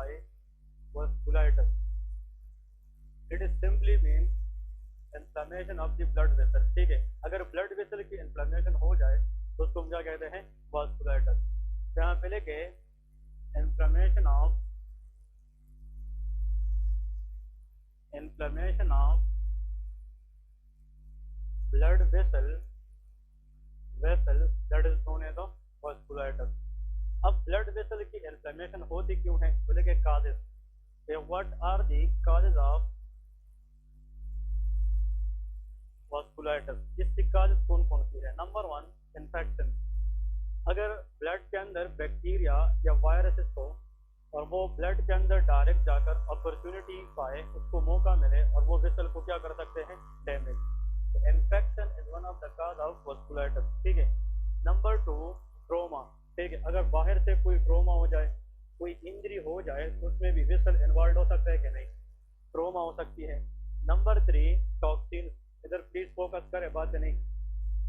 Bye vasculitis. It is simply means inflammation of the blood vessel. ठीक है, अगर blood vessel की inflammation हो जाए तो उसको हम क्या कहते हैं, वास्कुलाइटिस। यहाँ पे लेके inflammation of blood vessel that is known as vasculitis. अब ब्लड वेसल की इन्फ्लेमेशन होती क्यों है, बोले के causes, what are the causes of vasculitis. इसकी काजेस कौन कौन सी है। Number 1, infection. अगर ब्लड के अंदर बैक्टीरिया या वायरसेस हो और वो ब्लड के अंदर डायरेक्ट जाकर अपॉर्चुनिटी पाए, उसको मौका मिले और वो वेसल को क्या कर सकते हैं, डैमेज। तो infection is one of the cause of vasculitis. ठीक है। Number 2, trauma. ठीक है, अगर बाहर से कोई ट्रोमा हो जाए, कोई इंजरी हो जाए, तो उसमें भी वेसल इन्वॉल्व हो सकता है कि नहीं, ट्रोमा हो सकती है। Number 3, toxin. इधर प्लीज फोकस करें, बात नहीं।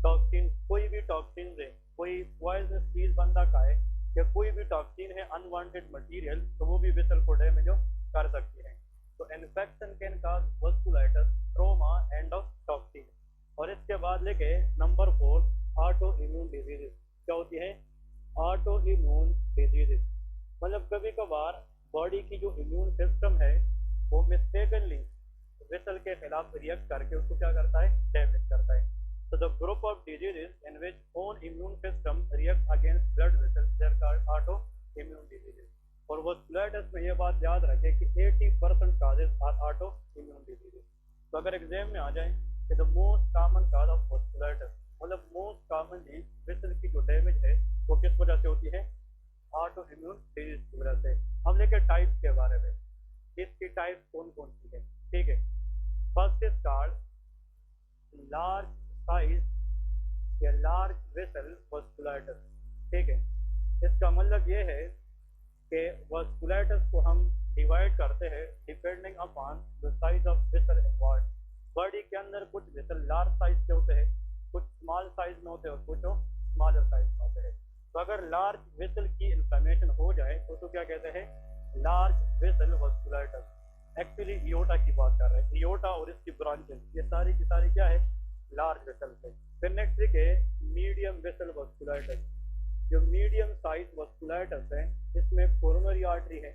टॉक्सिन, कोई भी टॉक्सिन है, कोई पॉइजनस चीज बंदा खाए या कोई भी टॉक्सिन है, अनवांटेड मटेरियल, तो वो भी वेसल को डैमेज कर सकती है। तो infection can cause vasculitis, trauma and toxin. और इसके बाद लेके नंबर 4, ऑटो इम्यून डिजीजेस। क्या होती है, ऑटो इम्यून डिजीजेस। मतलब कभी कभार बॉडी की जो इम्यून सिस्टम है वो मिस्टेकनली वेसल के खिलाफ रिएक्ट करके उसको क्या करता है, डैमेज करता है। तो the group of diseases in which own immune system react against blood vessels they are called auto immune diseases. और वास्कुलाइटिस में ये बात याद रखें कि 80% causes are auto immune diseases. तो अगर एग्जाम में आ जाए कि the most common cause of vasculitis, मतलब मोस्ट कॉमनली वेसल की जो डैमेज है वो किस वजह से होती है, ऑटो इम्यून डिजीज की वजह से। हम लेके टाइप्स के बारे में, इसकी टाइप्स कौन कौन सी है। ठीक है, first is called large size या लार्ज वेसल वास्कुलाइटिस। ठीक है, इसका मतलब ये है कि वास्कुलाइटिस को हम डिवाइड करते हैं depending upon the size of vessel involved. Body के अंदर कुछ वेसल लार्ज साइज के होते हैं, कुछ स्मॉल साइज में होते हैं और कुछ स्मॉलर साइज में होते हैं। तो अगर लार्ज वेसल की इन्फ्लेमेशन हो जाए तो क्या कहते हैं, लार्ज वेसल वास्कुलाइटिस। एक्चुअली इयोटा की बात कर रहे हैं, इयोटा और इसकी ब्रांचेस, ये सारी की सारी क्या है, लार्ज वेसल से। फिर नेक्स्ट है मीडियम वेसल वास्कुलाइटिस। जो मीडियम साइज वास्कुलाइटिस है इसमें कोरोनरी आर्टरी है,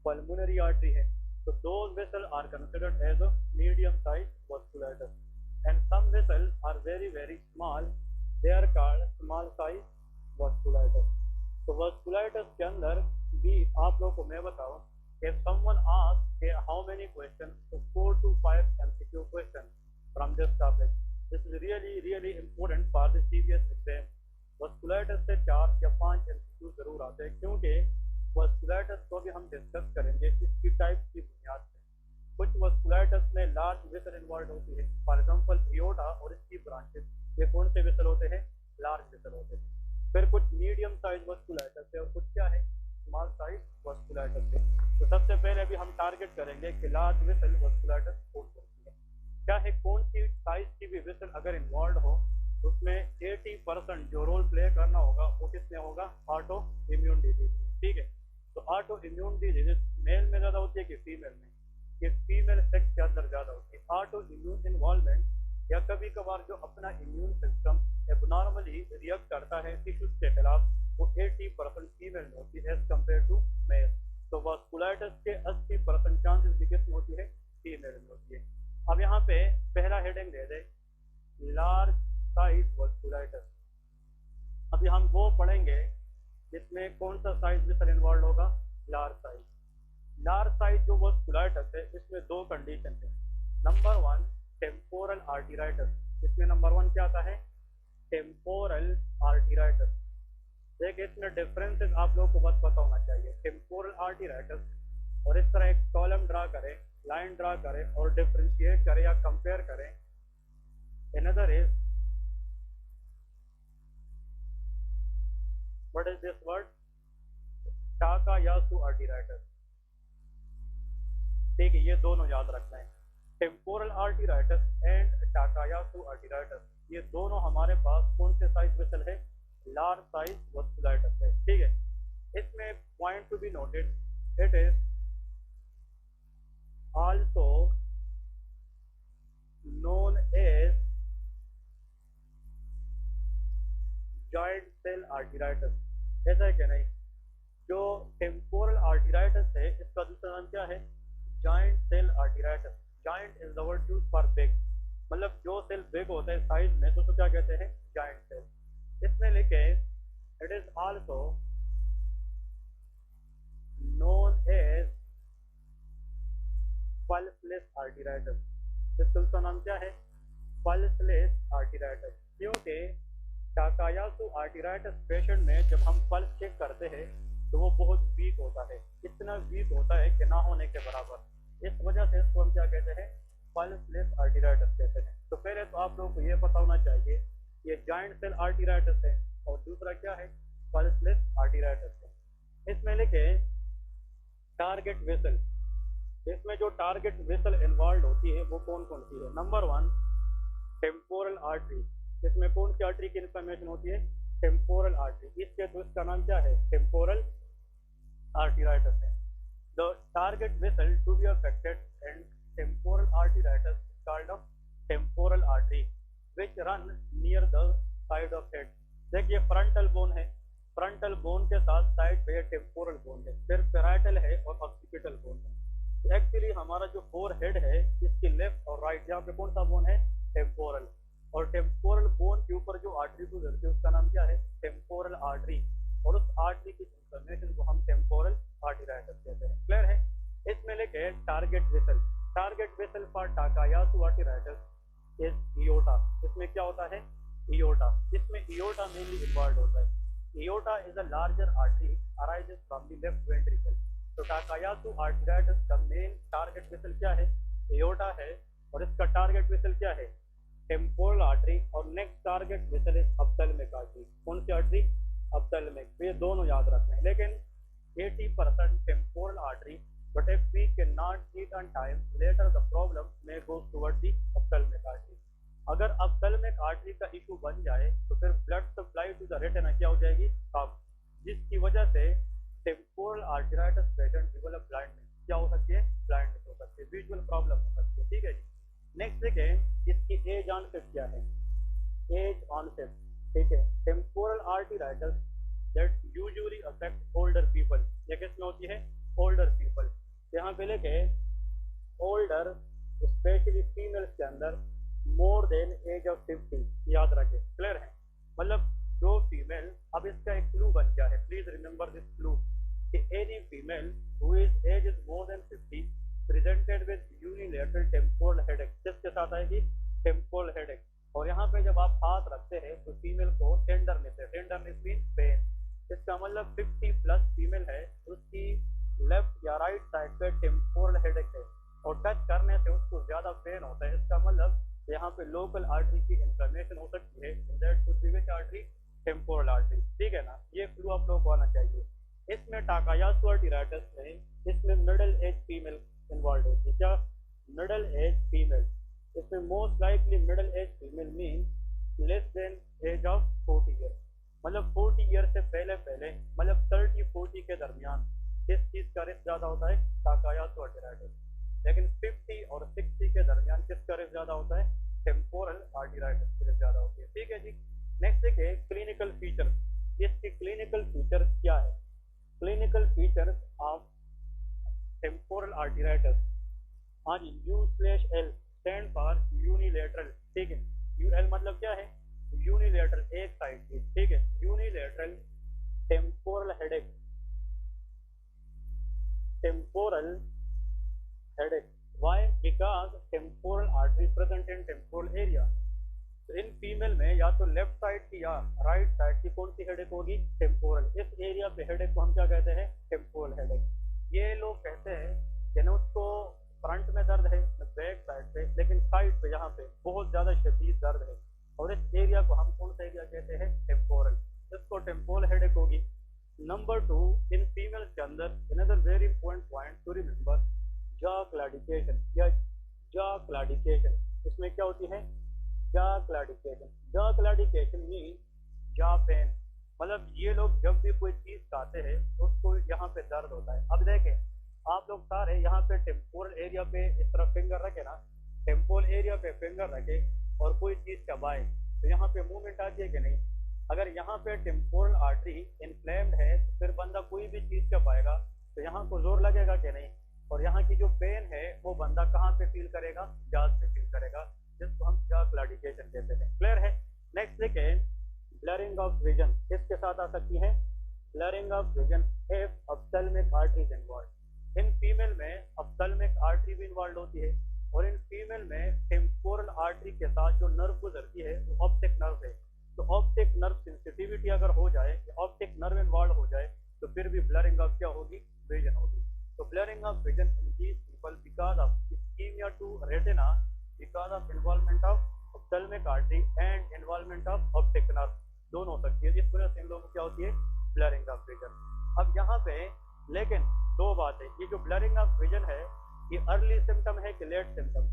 पल्मोनरी आर्टरी है, तो those vessel are considered as a medium size vasculitis. And some vessel are very very small, they are called small size vasculitis. तो vasculitis के अंदर भी आप लोगों को मैं बताऊं, if someone asks how many questions, so 4 to 5 MCQ questions from this topic. This is really important for the CBS exam. Vasculitis से 4 या 5 MCQ जरूर आते हैं, क्योंकि वास्कुलाइटिस को भी हम डिस्कस करेंगे इसकी टाइप की बुनियाद पे। कुछ वास्कुलाइटिस में लार्ज वेसल इन्वॉल्व होती है, फॉर एग्जांपल एओर्टा और इसकी ब्रांचेस, ये कौन से वेसल होते हैं, लार्ज वेसल होते हैं। फिर कुछ मीडियम साइज वास्कुलाइटिस है और कुछ क्या है, स्मॉल साइज वास्कुलाइटिस है। तो सबसे पहले अभी हम टारगेट करेंगे कि लार्ज वेसल वास्कुलाइटिस कौन सी है, क्या है, कौन सी साइज की भी वेसल अगर इन्वॉल्व हो उसमें 80% जो रोल प्ले करना होगा वो किसमें होगा, ऑटो इम्यून डिजीज में। ठीक है, तो ऑटो इम्यून डिजीज मेल में ज्यादा होती है कि फीमेल में, ये फीमेल सेक्स के अंदर ज्यादा होती है। ऑटो इम्यून इन्वॉल्वमेंट या कभी कभार जो अपना इम्यून सिस्टम एबनॉर्मली रिएक्ट करता है टिश्यूज के खिलाफ, वो 80% फीमेल में होती है एज कम्पेयर टू मेल। तो वास्कुलाइटिस के 80% चांसेस भी किसमें होती है, फीमेल में होती है। अब यहाँ पे पहला हेडिंग दे दे, लार्ज साइज वास्कुलाइटिस। अभी हम वो पढ़ेंगे जिसमें कौन सा साइज वेसल इन्वॉल्व होगा, लार्ज साइज। लार्ज साइज जो वास्कुलाइटिस है इसमें 2 कंडीशन है। Number 1 temporal arteritis. इसमें नंबर 1 क्या आता है, टेम्पोरल आर्टेराइटिस। देखिए इसमें डिफरेंसेस आप लोगों को बस पता होना चाहिए। टेम्पोरल आर्टेराइटिस और इस तरह एक कॉलम ड्रा करें, लाइन ड्रा करें और डिफरेंशिएट करें या कंपेयर करें। Another is, what is this word, Takayasu arteritis. ठीक है, ये दोनों याद रखना है, temporal arteritis and Takayasu arteritis. ये दोनों हमारे पास कौन से साइज वेसल है, लार्ज साइज वास्कुलाइटिस है। ठीक है, इसमें point to be noted, it is arteritis, ऐसा है कि नहीं? जो टेम्पोरल आर्टराइटस है इसका दूसरा नाम क्या है? Giant cell arteritis. Giant is the word used for big, मतलब जो सेल बिग होता है साइज में तो उसको क्या कहते हैं? Giant cell. इसमें लिखे it is also known as pulseless arteritis. इसका दूसरा नाम क्या है? Pulseless arteritis. क्योंकि टाकायासु आर्टराइटस पेशेंट में जब हम पल्स चेक करते हैं तो वो बहुत वीक होता है, इतना वीक होता है कि ना होने के बराबर। इस वजह से इसको हम क्या कहते हैं? पल्सलेस आर्टराइटस कहते हैं। तो पहले तो आप लोगों को ये पता होना चाहिए ये जॉइंट सेल आर्टराइटस है और दूसरा क्या है? पल्सलेस आर्टराइटस है। इसमें लिखे टारगेट वेसल। इसमें जो टारगेट वेसल इन्वॉल्व होती है वो कौन कौन सी है? Number 1 temporal artery. इसमें कौन सी आर्टरी की इन्फॉर्मेशन होती है? Temporal artery. इसके तो इसका नाम क्या है? टेम्पोरल आर्टराइटस है। The target vessel to be affected and temporal arteritis called of temporal artery which run near the side of head. देखिए फ्रंटल बोन है, फ्रंटल बोन के साथ साइड पे टेम्पोरल बोन है, फिर पैराइटल है और ऑक्सीपिटल बोन है। तो एक्चुअली हमारा जो फोर हेड है इसकी लेफ्ट और राइट यहाँ पे कौन सा बोन है? टेम्पोरल। और टेम्पोरल बोन के ऊपर जो आर्टरी गुजरती है उसका नाम क्या है? Temporal artery. और उस आर्टरी की इंफॉर्मेशन को हम टेम्पोरल आर्टराइटस कहते हैं। क्लियर है? इसमें लेके target vessel. Target vessel for Takayasu arteritis is aorta. इसमें क्या होता है? इयोटा। इसमें इयोटा मेनली इन्वॉल्व होता है। Aorta is a larger artery arises from the left ventricle. तो टाकायासु आर्टराइटस का मेन टारगेट वेसल क्या है? इयोटा है। और इसका टारगेट वेसल क्या है? Temporal artery. और next target vessel is ophthalmic artery. कौन सी आर्टरी? ऑप्थेल्मिक। तो ये दोनों याद रखना है। लेकिन 80% temporal artery, but if we cannot eat on time, later the problem may go toward the ophthalmic artery. अगर ऑप्थेल्मिक आर्टरी का इशू बन जाए तो फिर blood supply to the retina क्या हो जाएगी? कम, जिसकी वजह से temporal arteritis patient develop blindness. क्या हो सकती है? ब्लाइंडनेस हो सकती है, विजुअल प्रॉब्लम हो सकती है। ठीक है जी। नेक्स्ट देखें इसकी एज ऑनसेट क्या है? एज ऑनसेट, ठीक है। Temporal arteritis that usually affect older people. ये किसमें होती है? Older people. यहाँ पे लेके ओल्डर स्पेशली फीमेल्स के अंदर मोर देन एज ऑफ 50 याद रखें। क्लियर है? मतलब जो फीमेल, अब इसका एक क्लू बन गया है, प्लीज रिमेंबर दिस क्लू कि any female who is age is more than 50 presented with unilateral temporal headache. किसके साथ आएगी? Temporal headache. और यहाँ पे जब आप हाथ रखते हैं तो फीमेल को टेंडरनेस है। Tenderness mean pain. इसका मतलब 50 प्लस फीमेल है, उसकी लेफ्ट या राइट साइड पे टेम्पोरल हेडेक है और टच करने से उसको ज्यादा पेन होता है। इसका मतलब यहाँ पे लोकल आर्टरी की इंफ्लेमेशन हो सकती है। That should be which artery? Temporal artery. ठीक है ना? ये क्लू आप लोगों को आना चाहिए। इसमें टाकायासु आर्टराइटिस में इसमें मिडिल एज फीमेल इन्वॉल्व होती है। क्या? Middle age female. इसमें most likely middle age female mean less than age of 40 year. मतलब 40 ईयर से पहले पहले, मतलब 30-40 के दरमियान किस चीज का रिस्क ज्यादा होता है? टाकायासु आर्टराइटिस। लेकिन 50 और 60 के दरमियान किसका रिस्क ज्यादा होता है? टेम्पोरल आर्टराइटिस की रिस्क ज्यादा होती है। ठीक है जी। नेक्स्ट देखिए क्लिनिकल फीचर्स। इसके क्लिनिकल फीचर्स क्या है? Clinical features of temporal arteritis. हाँ जी, U/L स्टैंड फॉर यूनिलेटरल। ठीक है? UL मतलब क्या है? यूनिलेटरल, एक साइड की। ठीक है? Unilateral temporal headache. Temporal headache. Why? Because temporal artery present in temporal area. तो इन फीमेल में या तो लेफ्ट साइड की या राइट साइड की कौन सी हेडेक होगी? टेम्पोरल। इस एरिया पे हेडेक को हम क्या कहते हैं? Temporal headache. ये लोग कहते हैं कि ना उसको फ्रंट में दर्द है, बैक साइड पे, लेकिन साइड पे यहाँ पे बहुत ज्यादा शदीद दर्द है और इस एरिया को हम कौन सा एरिया कहते हैं? टेम्पोरल। इसको टेम्पोरल हेडेक होगी। नंबर 2, इन फीमेल्स के अंदर another very important point to remember, jaw claudication या जॉ क्लैडिकेशन। इसमें क्या होती है? Jaw claudication. Jaw claudication mean jaw pain. मतलब ये लोग जब भी कोई चीज खाते हैं तो उसको यहाँ पे दर्द होता है। अब देखें आप लोग सारे यहाँ पे टेम्पोरल एरिया पे इस तरफ फिंगर रखे ना, टेम्पोरल एरिया पे फिंगर रखे और कोई चीज चबाए तो यहाँ पे मूवमेंट आती है कि नहीं? अगर यहाँ पे टेम्पोरल आर्टरी इन्फ्लेम्ड है तो फिर बंदा कोई भी चीज क्या पाएगा, तो यहाँ को जोर लगेगा कि नहीं, और यहाँ की जो पेन है वो बंदा कहाँ पे फील करेगा, जाग पे फील करेगा, जिसको हम जाग क्लाउडिकेशन कहते हैं। क्लियर है। नेक्स्ट देखें, ब्लरिंग ऑफ विजन किसके साथ आ सकती है, blurring of vision if ophthalmic artery is involve. In female में ऑप्थेल्मिक आर्टरी भी इन्वॉल्व होती है, और इन फीमेल में टेम्पोरल आर्टरी के साथ जो नर्व गुजरती है वो ऑप्टिक नर्व है। तो ऑप्टिक नर्व सेंसिटिविटी अगर हो जाए, ऑप्टिक नर्व इन्वॉल्व हो जाए, तो फिर भी ब्लरिंग ऑफ क्या होगी, विजन होगी। तो blurring of vision in these people because of ischaemia to retina, because of involvement of ophthalmic artery and involvement of optic nerve, दोनों हो सकती है। इस वजह से इन लोगों को क्या होती है, ब्लरिंग ऑफ विजन। अब यहाँ पे लेकिन दो बातें, ये जो ब्लरिंग ऑफ विजन है ये अर्ली सिम्टम है कि लेट सिम्टम,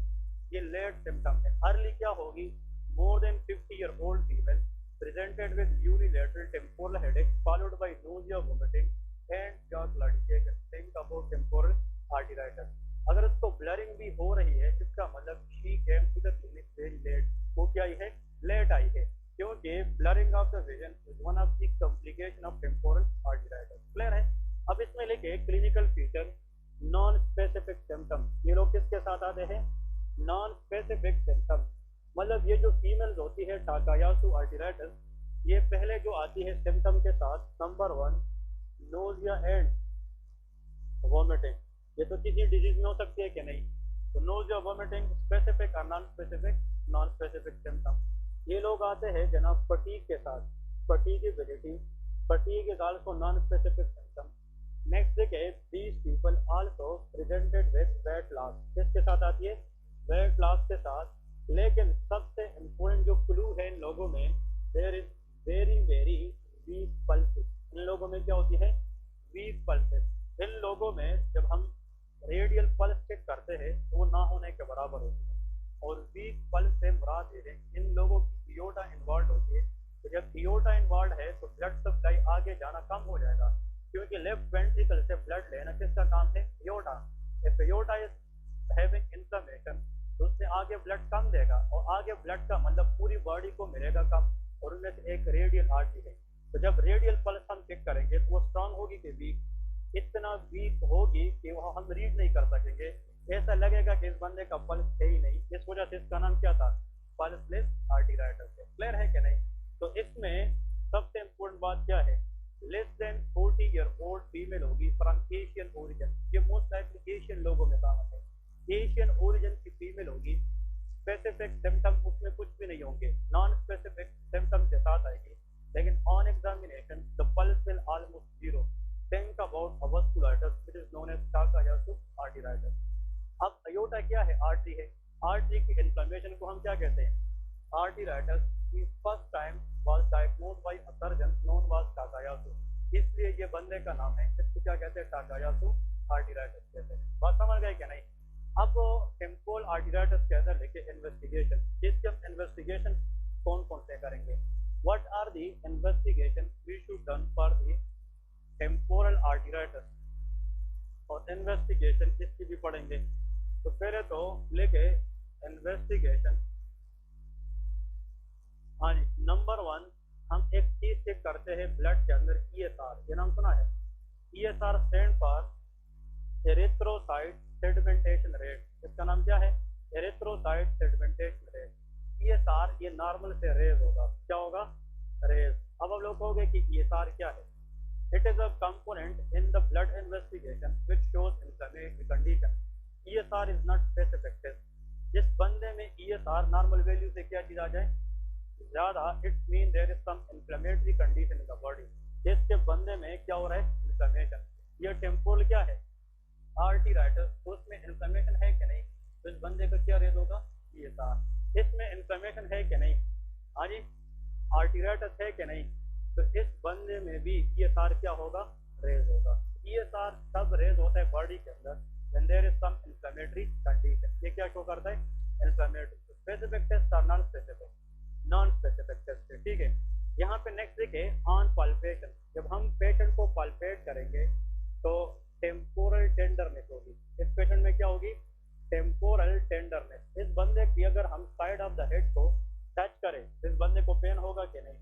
ये लेट सिम्टम है। अर्ली क्या होगी, मोर than 50 year old female presented with unilateral temporal headache followed by nausea, vomiting and jaw claudication. Think about temporal arteritis. अगर उसको ब्लरिंग भी हो रही है इसका मतलब she came to the clinic very late, वो क्या आई है, लेट आई है, क्योंकि blurring of the vision is one of the complication of temporal arteritis. Clear है। अब इसमें लेके clinical feature, non specific symptom, ये लोग किसके साथ आते हैं, नॉन स्पेसिफिक सिम्टम, मतलब ये जो फीमेल्स होती है टाकायासु आर्टेराइटिस, ये पहले जो आती है सिम्टम के साथ, नंबर 1 नोजिया एंड वोमिटिंग, ये तो किसी डिजीज में हो सकती है कि नहीं, तो नोजिया वोमिटिंग स्पेसिफिक और non specific, non specific symptom. ये लोग आते हैं जनाब फटीग के साथ, fatigability, fatigue is also non specific symptom. Next देखिए, these people also presented with weight loss, किसके साथ आती है, वेट लॉस के साथ। लेकिन सबसे इम्पोर्टेंट जो क्लू है इन लोगों में, there is very very weak pulses, इन लोगों में क्या होती है, वीक पल्सेस। इन लोगों में जब हम रेडियल पल्स चेक करते हैं तो वो ना होने के बराबर होती है, और वीक पल्स से मुराद है इन लोगों की एओर्टा इन्वॉल्व होती है। तो जब एओर्टा इन्वॉल्व है तो ब्लड सप्लाई आगे जाना कम हो जाएगा, क्योंकि लेफ्ट वेंट्रिकल से ब्लड लेना किसका काम है, aorta. If aorta is having inflammation तो उससे आगे ब्लड कम देगा, और आगे ब्लड का मतलब पूरी बॉडी को मिलेगा कम, और उनमें से एक रेडियल आर्टरी है। तो जब रेडियल पल्स हम चेक करेंगे तो वो स्ट्रांग होगी कि वीक, इतना वीक होगी कि वो हम रीड नहीं कर सकेंगे, ऐसा लगेगा कि इस बंदे का पल्स है ही नहीं। इस वजह से इसका नाम क्या था, पल्सलेस आर्टेराइटिस है। क्लियर है कि नहीं। तो इसमें सबसे इम्पोर्टेंट बात क्या है, less than 40 year old female होगी फ्रॉम एशियन ओरिजिन, ये मोस्ट लाइकली एशियन लोगों में काम है, एशियन ओरिजिन की फीमेल होगी। स्पेसिफिक सिम्टम उसमें कुछ भी नहीं होंगे, नॉन स्पेसिफिक सिम्टम के साथ आएगी, लेकिन on examination the pulse will almost zero. Think about vasculitis which is known as Takayasu arteritis. अब अयोटा क्या है, आर्टरी है, आर्टरी की इन्फ्लेमेशन को हम क्या कहते हैं, आर्टेराइटिस। की first time was diagnosed by a surgeon known was Takayasu, इसलिए ये बंदे का नाम है, इसको क्या कहते हैं, टाकायासु आर्टेराइटिस कहते हैं। बात समझ गए क्या नहीं। अब टेम्पोरल आर्टेराइटिस के अंदर देखिए इन्वेस्टिगेशन, इसके हम इन्वेस्टिगेशन कौन कौन से करेंगे, what are the investigation we should done for the temporal arteritis, और इन्वेस्टिगेशन इसकी भी पढ़ेंगे। तो पहले तो लेके इन्वेस्टिगेशन, हाँ जी, नंबर 1 हम एक चीज चेक करते हैं ब्लड के अंदर, ESR, ये नाम सुना है, ESR stand for erythrocyte sedimentation rate, इसका नाम क्या है, एरिथ्रोसाइट सेडिमेंटेशन रेट। ESR ये नॉर्मल से रेज होगा, क्या होगा, रेज। अब आप लोग कहोगे कि ESR क्या है, it is a component in the blood investigation which shows inflammatory condition. ESR is not specific, जिस बंदे में ESR नॉर्मल वैल्यू से क्या चीज आ जाए, ज्यादा, it's mean there is some inflammatory condition in the body, जिसके बंदे में क्या हो रहा है, इन्फ्लेमेशन। ये टेम्पोरल क्या है, आर्टेराइटिस, तो उसमें इन्फ्लेमेशन है कि नहीं, तो इस बंदे का क्या रेज होगा, ESR। इसमें इन्फ्लेमेशन है कि नहीं, हाँ जी, आर्टेराइटिस है कि नहीं, तो इस बंदे में भी ESR क्या होगा, रेज होगा। ESR तब रेज होता है बॉडी के अंदर when there is some inflammatory condition, ये क्या शो करता है, इन्फ्लेमेटरी। स्पेसिफिक टेस्ट और non specific, non specific test है, ठीक है। यहाँ पे नेक्स्ट देखिए, ऑन पाल्पेशन, जब हम पेशेंट को पाल्पेट करेंगे तो टेम्पोरल टेंडरनेस होगी, इस पेशेंट में क्या होगी, टेम्पोरल टेंडरनेस। इस बंदे की अगर हम साइड ऑफ द हेड को टच करें तो इस बंदे को पेन होगा कि नहीं,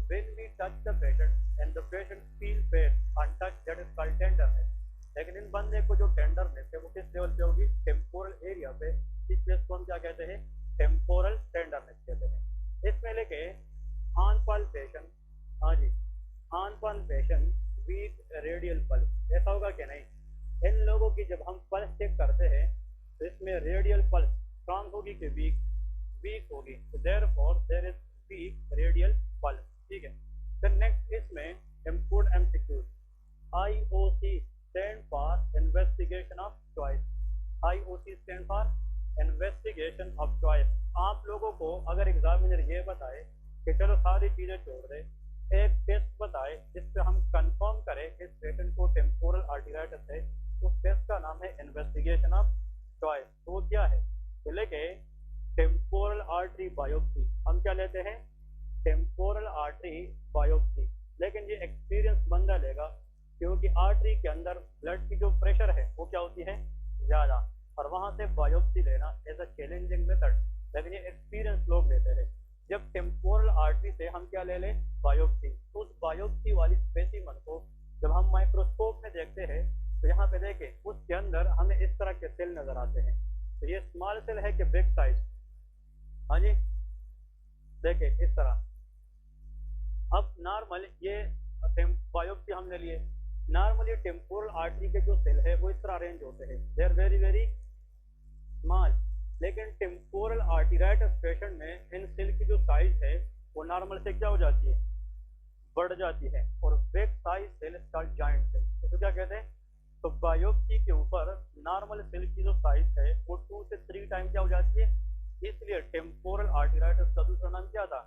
when we touch the patient and the patient feel pain untouched, that is called tenderness. लेकिन इन बंदे को जो टेंडरनेस है वो किस लेवल पे होगी? टेम्पोरल एरिया पे। इस प्लेस को हम क्या कहते हैं? टेम्पोरल टेंडरनेस कहते हैं। इसमें लेके ऑन पल्सेशन, हाँ जी, on pulsation weak radial pulse, ऐसा होगा कि नहीं? इन लोगों की जब हम पल्स चेक करते हैं तो इसमें रेडियल पल्स स्ट्रांग होगी कि वीक? वीक होगी। तो therefore there is weak radial pulse, ठीक है। फिर नेक्स्ट इसमें import MCQs, IOC stand for investigation of choice. IOC stand for investigation of choice. आप लोगों को अगर एग्जामिनर ये बताए कि चलो सारी चीजें छोड़ दे, एक टेस्ट बताए जिससे हम कंफर्म करें इस पेशेंट को टेम्पोरल आर्टेरियाइटिस है, उस टेस्ट का नाम है इन्वेस्टिगेशन ऑफ चॉइस। तो वो क्या है? तो लेके टेम्पोरल आर्टरी बायोप्सी, हम क्या लेते हैं? Temporal artery biopsy. लेकिन ये एक्सपीरियंस बंदा लेगा, क्योंकि आर्टरी के अंदर ब्लड की जो प्रेशर है वो क्या होती है? ज़्यादा, और वहाँ से बायोप्सी लेना एज अ चैलेंजिंग मेथड, लेकिन ये एक्सपीरियंस लोग लेते हैं। जब टेम्पोरल आर्टरी से हम क्या ले लें? बायोप्सी। तो उस बायोप्सी वाली स्पेसिमन को जब हम माइक्रोस्कोप में देखते हैं तो यहाँ पे देखें उसके अंदर हमें इस तरह के सेल नजर आते हैं। तो ये स्मॉल सेल है कि बिग साइज? हाँ जी, देखें इस तरह। अब नॉर्मल ये बायोप्सी हमने लिए, नॉर्मली टेम्पोरल आर्टरी के जो सेल है वो इस तरह अरेंज होते हैं, they are very very small. लेकिन टेम्पोरल आर्टेरियाइटिस पेशेंट में इन सेल की जो साइज है वो नॉर्मल से क्या हो जाती है? बढ़ जाती है, और big size cell called giant cell. इसको क्या कहते हैं? तो बायोप्सी के ऊपर नॉर्मल सेल की जो साइज है वो 2 से 3 टाइम क्या हो जाती है, इसलिए टेम्पोरल आर्टेरियाइटिस का दूसरा नाम क्या था?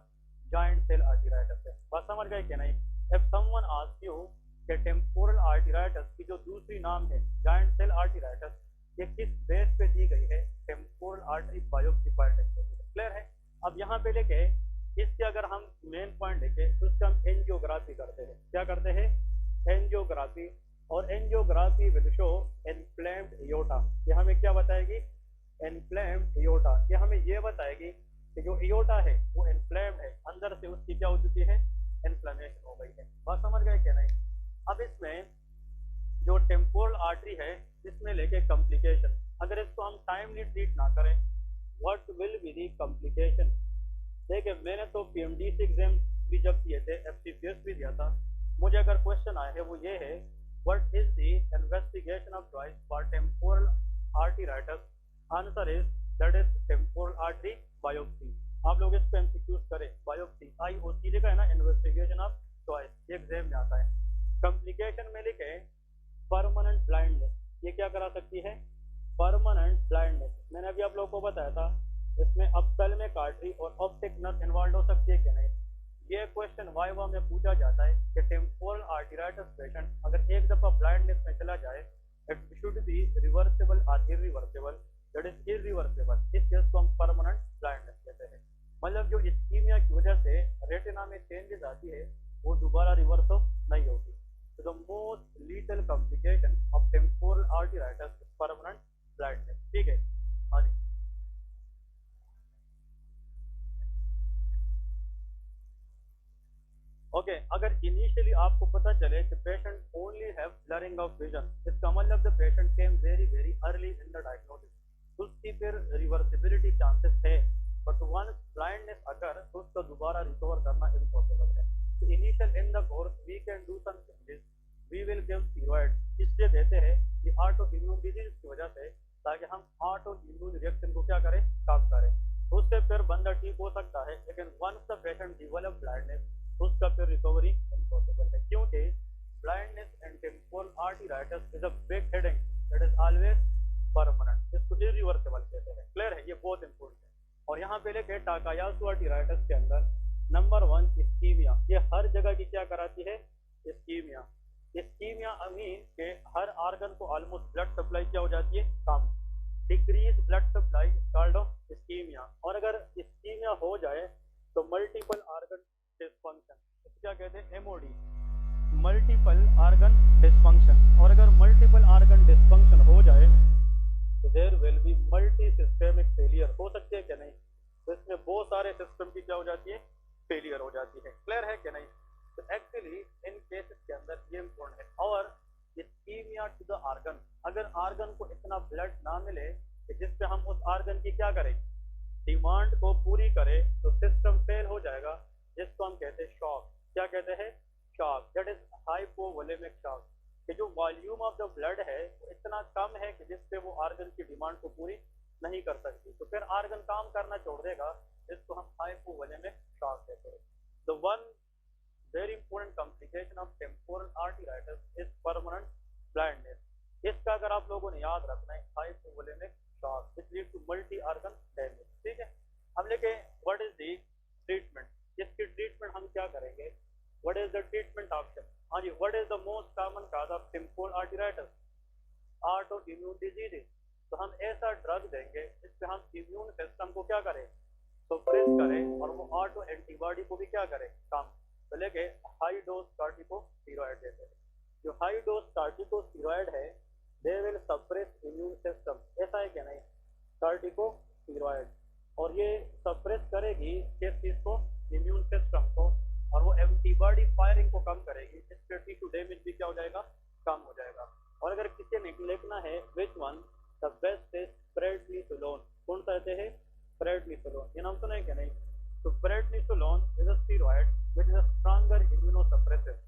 जायंट सेल आर्टेरियाइटिस है। बात समझ गए कि नहीं? इफ समवन आस्क यू कि टेम्पोरल आर्टेरियाइटिस की जो दूसरी नाम है जायंट सेल आर्टेरियाइटिस, ये किस बेस पे दी गई है? Temporal artery biopsy finding. Clear है? अब यहाँ पे लेके इसके अगर हम मेन पॉइंट देखें तो उसका हम एंजियोग्राफी करते हैं। क्या करते हैं? एंजियोग्राफी। और एंजियोग्राफी विल शो इन्फ्लेम्ड एयोर्टा। ये हमें क्या बताएगी? इन्फ्लेम्ड एयोर्टा। ये हमें ये बताएगी कि जो एयोर्टा है वो इन्फ्लेम्ड है, अंदर से उसकी क्या हो चुकी है? इन्फ्लेमेशन हो गई है। बात समझ गए कि नहीं? अब इसमें जो टेम्पोरल आर्टरी है इसमें लेके कॉम्प्लिकेशन, अगर इसको हम टाइमली ट्रीट ना करें, what will be the complication? देखिए मैंने तो पीएमडीसी एग्जाम भी जब दिए थे, एफसीपीएस भी दिया था, मुझे अगर क्वेश्चन आया है वो ये है, what is the investigation of choice for temporal arteritis? Answer is that is temporal artery biopsy. आप लोग इसको एमसीक्यूज करें, बायोप्सी आईओसी लिखा है ना, इन्वेस्टिगेशन ऑफ चॉइस, ये एग्जाम में आता है। कॉम्प्लिकेशन में लिखे परमानेंट ब्लाइंडनेस, ये क्या करा सकती है? Permanent blindness. मैंने अभी आप लोगों को बताया था इसमें ऑप्थेल्मिक आर्टरी और ऑप्टिक नर्व इन्वॉल्व हो सकती है कि नहीं? ये क्वेश्चन वाइवा में पूछा जाता है कि टेम्पोरल आर्टेरियाइटिस पेशेंट अगर एक दफा ब्लाइंडनेस में चला जाए, इट शुड बी रिवर्सिबल और इरिवर्सिबल। दैट इज इरिवर्सिबल, इस केस को हम परमानेंट ब्लाइंडनेस कहते हैं। मतलब जो इस्कीमिया की वजह से रेटिना में चेंजेस आती है वो दोबारा रिवर्स नहीं होती। So the most lethal complication of temporal arteritis is permanent blindness. ठीक है? हाँ जी। ओके, अगर इनिशियली आपको पता चले कि patient only have blurring of vision, इसका मतलब the patient came very very early in the diagnosis, तो उसकी फिर रिवर्सिबिलिटी चांसेस है, बट वंस ब्लाइंडनेस अगर तो उसको दोबारा रिकवर करना इम्पॉसिबल है। तो initial in the course we can do some changes, we will give steroid, इसलिए देते हैं कि ऑटो इम्यून डिजीज की वजह से, ताकि हम ऑटो इम्यून रिएक्शन को क्या करें? कम करें। उससे फिर बंदा ठीक हो सकता है, लेकिन once the patient develop blindness उसका फिर रिकवरी इम्पॉसिबल है, क्योंकि blindness and temporal arteritis is a big heading that is always permanent, इसको इरिवर्सिबल कहते हैं। क्लियर है? ये बहुत इंपॉर्टेंट है। और यहाँ पे लेके टाकायासु आर्टेरियाइटिस के अंदर नंबर 1 इस्कीमिया, ये हर जगह की क्या कराती है? इस्कीमिया। इस्कीमिया मीन के हर आर्गन को ऑलमोस्ट ब्लड सप्लाई क्या हो जाती है? कम, decrease blood supply called ischemia. और अगर इस्कीमिया हो जाए तो मल्टीपल आर्गन डिस्फंक्शन, इसको क्या कहते हैं? MOD, multiple organ dysfunction. और अगर मल्टीपल आर्गन डिस्फंक्शन हो जाए तो there will be multi systemic failure, हो सकती है क्या नहीं? तो इसमें बहुत सारे सिस्टम की क्या हो जाती है? फेलियर हो जाती है। क्लियर है कि नहीं? तो एक्चुअली इन केसेस के अंदर ये इम्पोर्टेंट है। और इस्कीमिया टू द आर्गन, अगर आर्गन को इतना ब्लड ना मिले कि जिससे हम उस आर्गन की क्या करें, डिमांड को पूरी करें, तो सिस्टम फेल हो जाएगा, जिसको हम कहते हैं शॉक। क्या कहते हैं? Shock. That is hypovolaemic shock, कि जो वॉल्यूम ऑफ द ब्लड है वो इतना कम है कि जिससे वो आर्गन की डिमांड को पूरी नहीं कर सकती, तो फिर आर्गन काम करना छोड़ देगा, जिसको हम हाइपोवोलेमिक शॉक कहते हैं। The one very important complication of temporal arteritis is permanent blindness. इसका अगर आप लोगों ने याद रखना है, hypovolemic shock which lead to multi organ damage. ठीक है, अब लेके व्हाट इज द ट्रीटमेंट, इसकी ट्रीटमेंट हम क्या करेंगे, what is the treatment option. हाँ जी, what is the most common cause of temporal arteritis? Auto immune disease. तो हम ऐसा ड्रग देंगे जिससे हम इम्यून सिस्टम को क्या करें, सप्रेस करें, और वो ऑटो एंटीबॉडी को भी क्या करें, काम। तो लेके हाई डोज कार्टिकोस्टेरॉइड देते हैं। जो हाई डोज कार्टिकोस्टेरॉइड है, they will suppress immune system. ऐसा है क्या? नहीं, कार्टिकोस्टेरॉइड, और ये सप्रेस करेगी किस चीज को, इम्यून सिस्टम को, और वो एंटीबॉडी फायरिंग को कम करेगी, इससे टिश्यू डैमेज भी क्या हो जाएगा, कम हो जाएगा। और अगर किसी ने लिखना है which one the best is prednisolone, कौन सा कहते हैं, प्रेडनिसोलोन, ये नाम सुना है क्या? नहीं। तो prednisolone is a steroid which is a stronger immunosuppressive.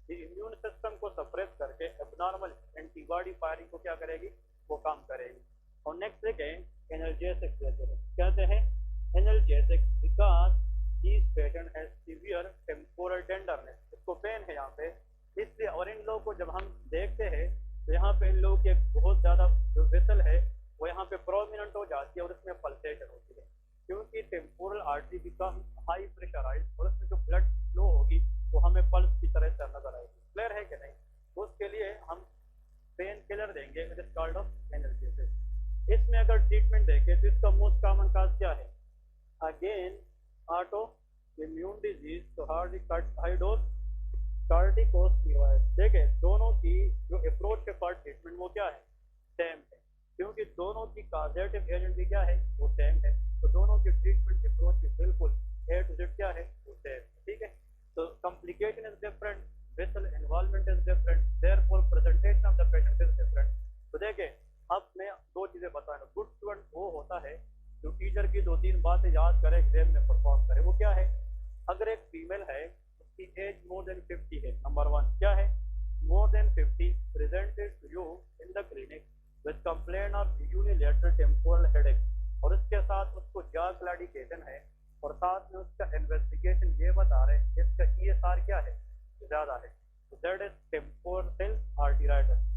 ये इम्यून सिस्टम को सप्रेस करके एबनॉर्मल एंटीबॉडी फायरिंग को क्या करेगी, वो काम करेगी। और नेक्स्ट देखें एनर्जेटिक देते हैं, कहते हैं energetic because this patient has severe temporal tenderness, इसको पेन है यहाँ पे, इसलिए। और इन लोगों को जब हम देखते हैं तो यहाँ पे इन लोगों की एक बहुत ज़्यादा जो वेसल है वो यहाँ पे प्रोमिनेंट हो जाती है, और इसमें पल्सेशन होती है, क्योंकि temporal artery become high pressurise, और उसमें जो ब्लड फ्लो होगी वो हमें पल्स की तरह से नजर आएगी। क्लियर है कि नहीं? उसके लिए हम पेन किलर देंगे, it is called off analgesic. इसमें अगर ट्रीटमेंट देखें तो इसका मोस्ट कॉमन काज क्या है, अगेन ऑटो इम्यून डिजीज, तो हाई डोज कार्टिकोस्टेरॉइड। देखें दोनों की जो अप्रोच के पार्ट ट्रीटमेंट वो क्या है, सेम है, क्योंकि दोनों की कॉजेटिव एजेंट भी क्या है, वो सेम है, तो दोनों की ट्रीटमेंट अप्रोच भी बिल्कुल ए टू जेड क्या है, वो सेम। ठीक है, तो complication is different, vessel involvement is different, therefore presentation of the patient is different. तो देखें अब मैं दो चीजें बताऊंगा। गुड स्टूडेंट वो होता है जो टीचर की 2-3 बातें याद करे, एग्जाम में परफॉर्म करे। वो क्या है, अगर एक फीमेल है उसकी एज मोर देन 50 है, नंबर 1 क्या है, more than 50, presented to you in the clinic with complaint of unilateral temporal headache, और इसके साथ उसको जॉ क्लैडिकेशन है, और साथ में उसका इन्वेस्टिगेशन ये बता रहे हैं इसका ESR क्या है, ज्यादा है, तो that is temporal arteritis.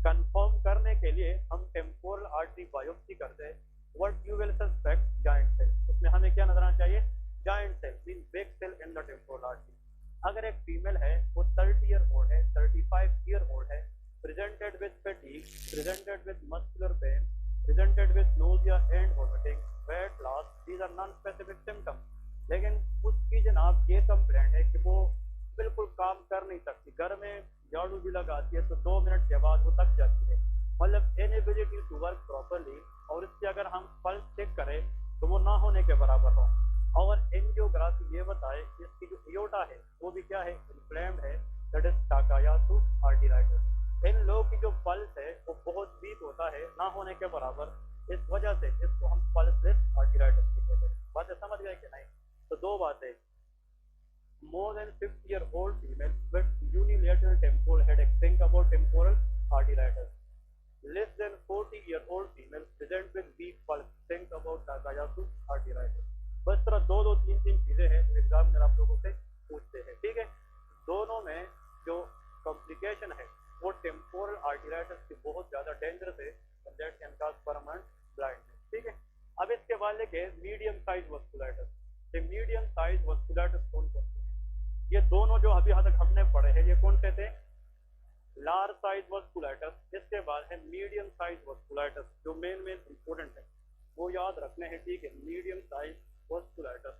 Confirm करने के लिए हम टेम्पोरल आर्टरी बायोप्सी करते हैं। What you will suspect, joint cell, उसमें हमें क्या नजर आना चाहिए, joint cell mean big cell in the temporal artery. अगर एक फीमेल है वो 30 ईयर ओल्ड है, 35 ईयर ओल्ड है, presented with fatigue, presented with muscular pain, presented with nausea and vomiting, weight loss, these are non specific symptoms, लेकिन उसकी जनाब ये कंप्लेंट है कि वो बिल्कुल काम कर नहीं सकती, घर में झाड़ू भी लगाती है तो 2 मिनट के बाद वो थक जाती है, मतलब इनएबिलिटी टू वर्क प्रॉपरली। और इससे अगर हम पल्स चेक करें तो वो ना होने के बराबर हो। और एंजियोग्राफी ये बताए कि इसकी जो एयोर्टा है वो भी क्या है, इन्फ्लेम्ड है, दैट इज टाकायासु आर्टरीराइटिस। इन लोगों की जो पल्स है वो बहुत वीक होता है, ना होने के बराबर, इस वजह से इसको हम पल्सलेस आर्टरीराइटिस कहते हैं। बातें समझ गए कि नहीं? तो दो बातें, more than 50-year-old female with unilateral temporal headache, think about temporal arteritis. Less than 40-year-old female present with weak pulse, think about Takayasu arteritis. बस तरह दो 3 चीजें हैं जो एग्जामिनर आप लोगों से पूछते हैं। ठीक है, दोनों में जो कॉम्प्लिकेशन है वो टेम्पोरल आर्टरीराइटिस की बहुत ज्यादा डेंजरस है, that can cause permanent blindness. ठीक है, अब इसके बाद लेके medium size vasculitis. Medium size वस्कुलाइटिस कौन कौन सी है? ये दोनों जो अभी तक हमने पढ़े हैं ये कौन से थे, लार्ज साइज वस्कुलाइटिस। इसके बाद है मीडियम साइज वस्कुलाइटिस, जो मेन इंपॉर्टेंट है वो याद रखने हैं। ठीक है, medium size vasculitis,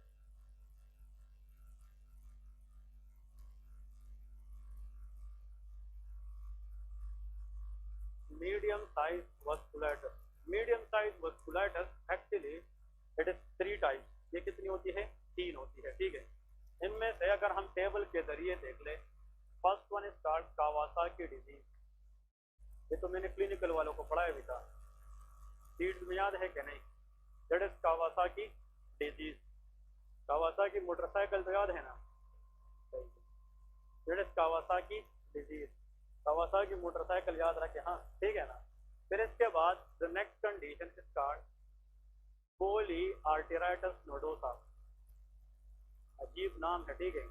medium size vasculitis, medium size vasculitis actually it is 3 types. ये कितनी होती है, 3 होती है। ठीक है, इनमें से अगर हम टेबल के जरिए देख ले, first one is called Kawasaki disease. ये तो मैंने क्लिनिकल वालों को पढ़ाया भी था, सीड्स में याद है कि नहीं? That is Kawasaki disease. Kawasaki motorcycle तो याद है ना? That is Kawasaki disease. Kawasaki motorcycle याद रखे, हाँ ठीक है ना। फिर इसके बाद the next condition is called poly arteritis nodosa. अजीब नाम है, ठीक है,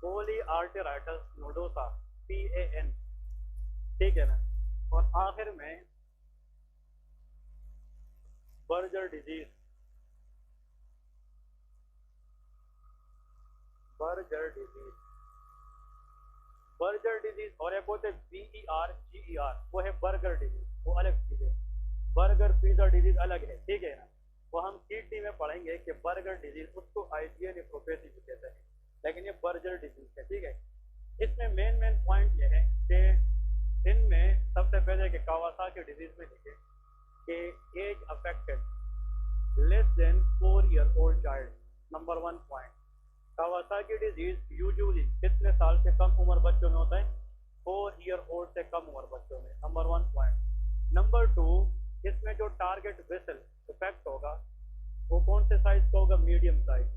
पोली आर्टेराइटिस नोडोसा, PAN, ठीक है ना। और आखिर में burger disease, burger disease, burger disease. और एक होते BERGER, वो है बर्गर डिजीज, वो अलग चीज है। बर्गर पिज्जा डिजीज अलग है, ठीक है ना। वो हम CT में पढ़ेंगे कि बर्गर डिजीज, उसको IgA नेफ्रोपैथी भी कहते हैं, लेकिन ये बर्गर डिजीज है, ठीक है। इसमें मेन पॉइंट ये है कि इनमें सबसे पहले कि कावासाकी डिजीज में लिखे कि age affected less than 4 year old child, number 1 point. Kawasaki disease usually कितने साल से कम उम्र बच्चों में होता है? 4 ईयर ओल्ड से कम उम्र बच्चों में, नंबर 1 पॉइंट। नंबर 2, इसमें जो टारगेट वेसल इफेक्ट होगा वो कौन से साइज का होगा? Medium size,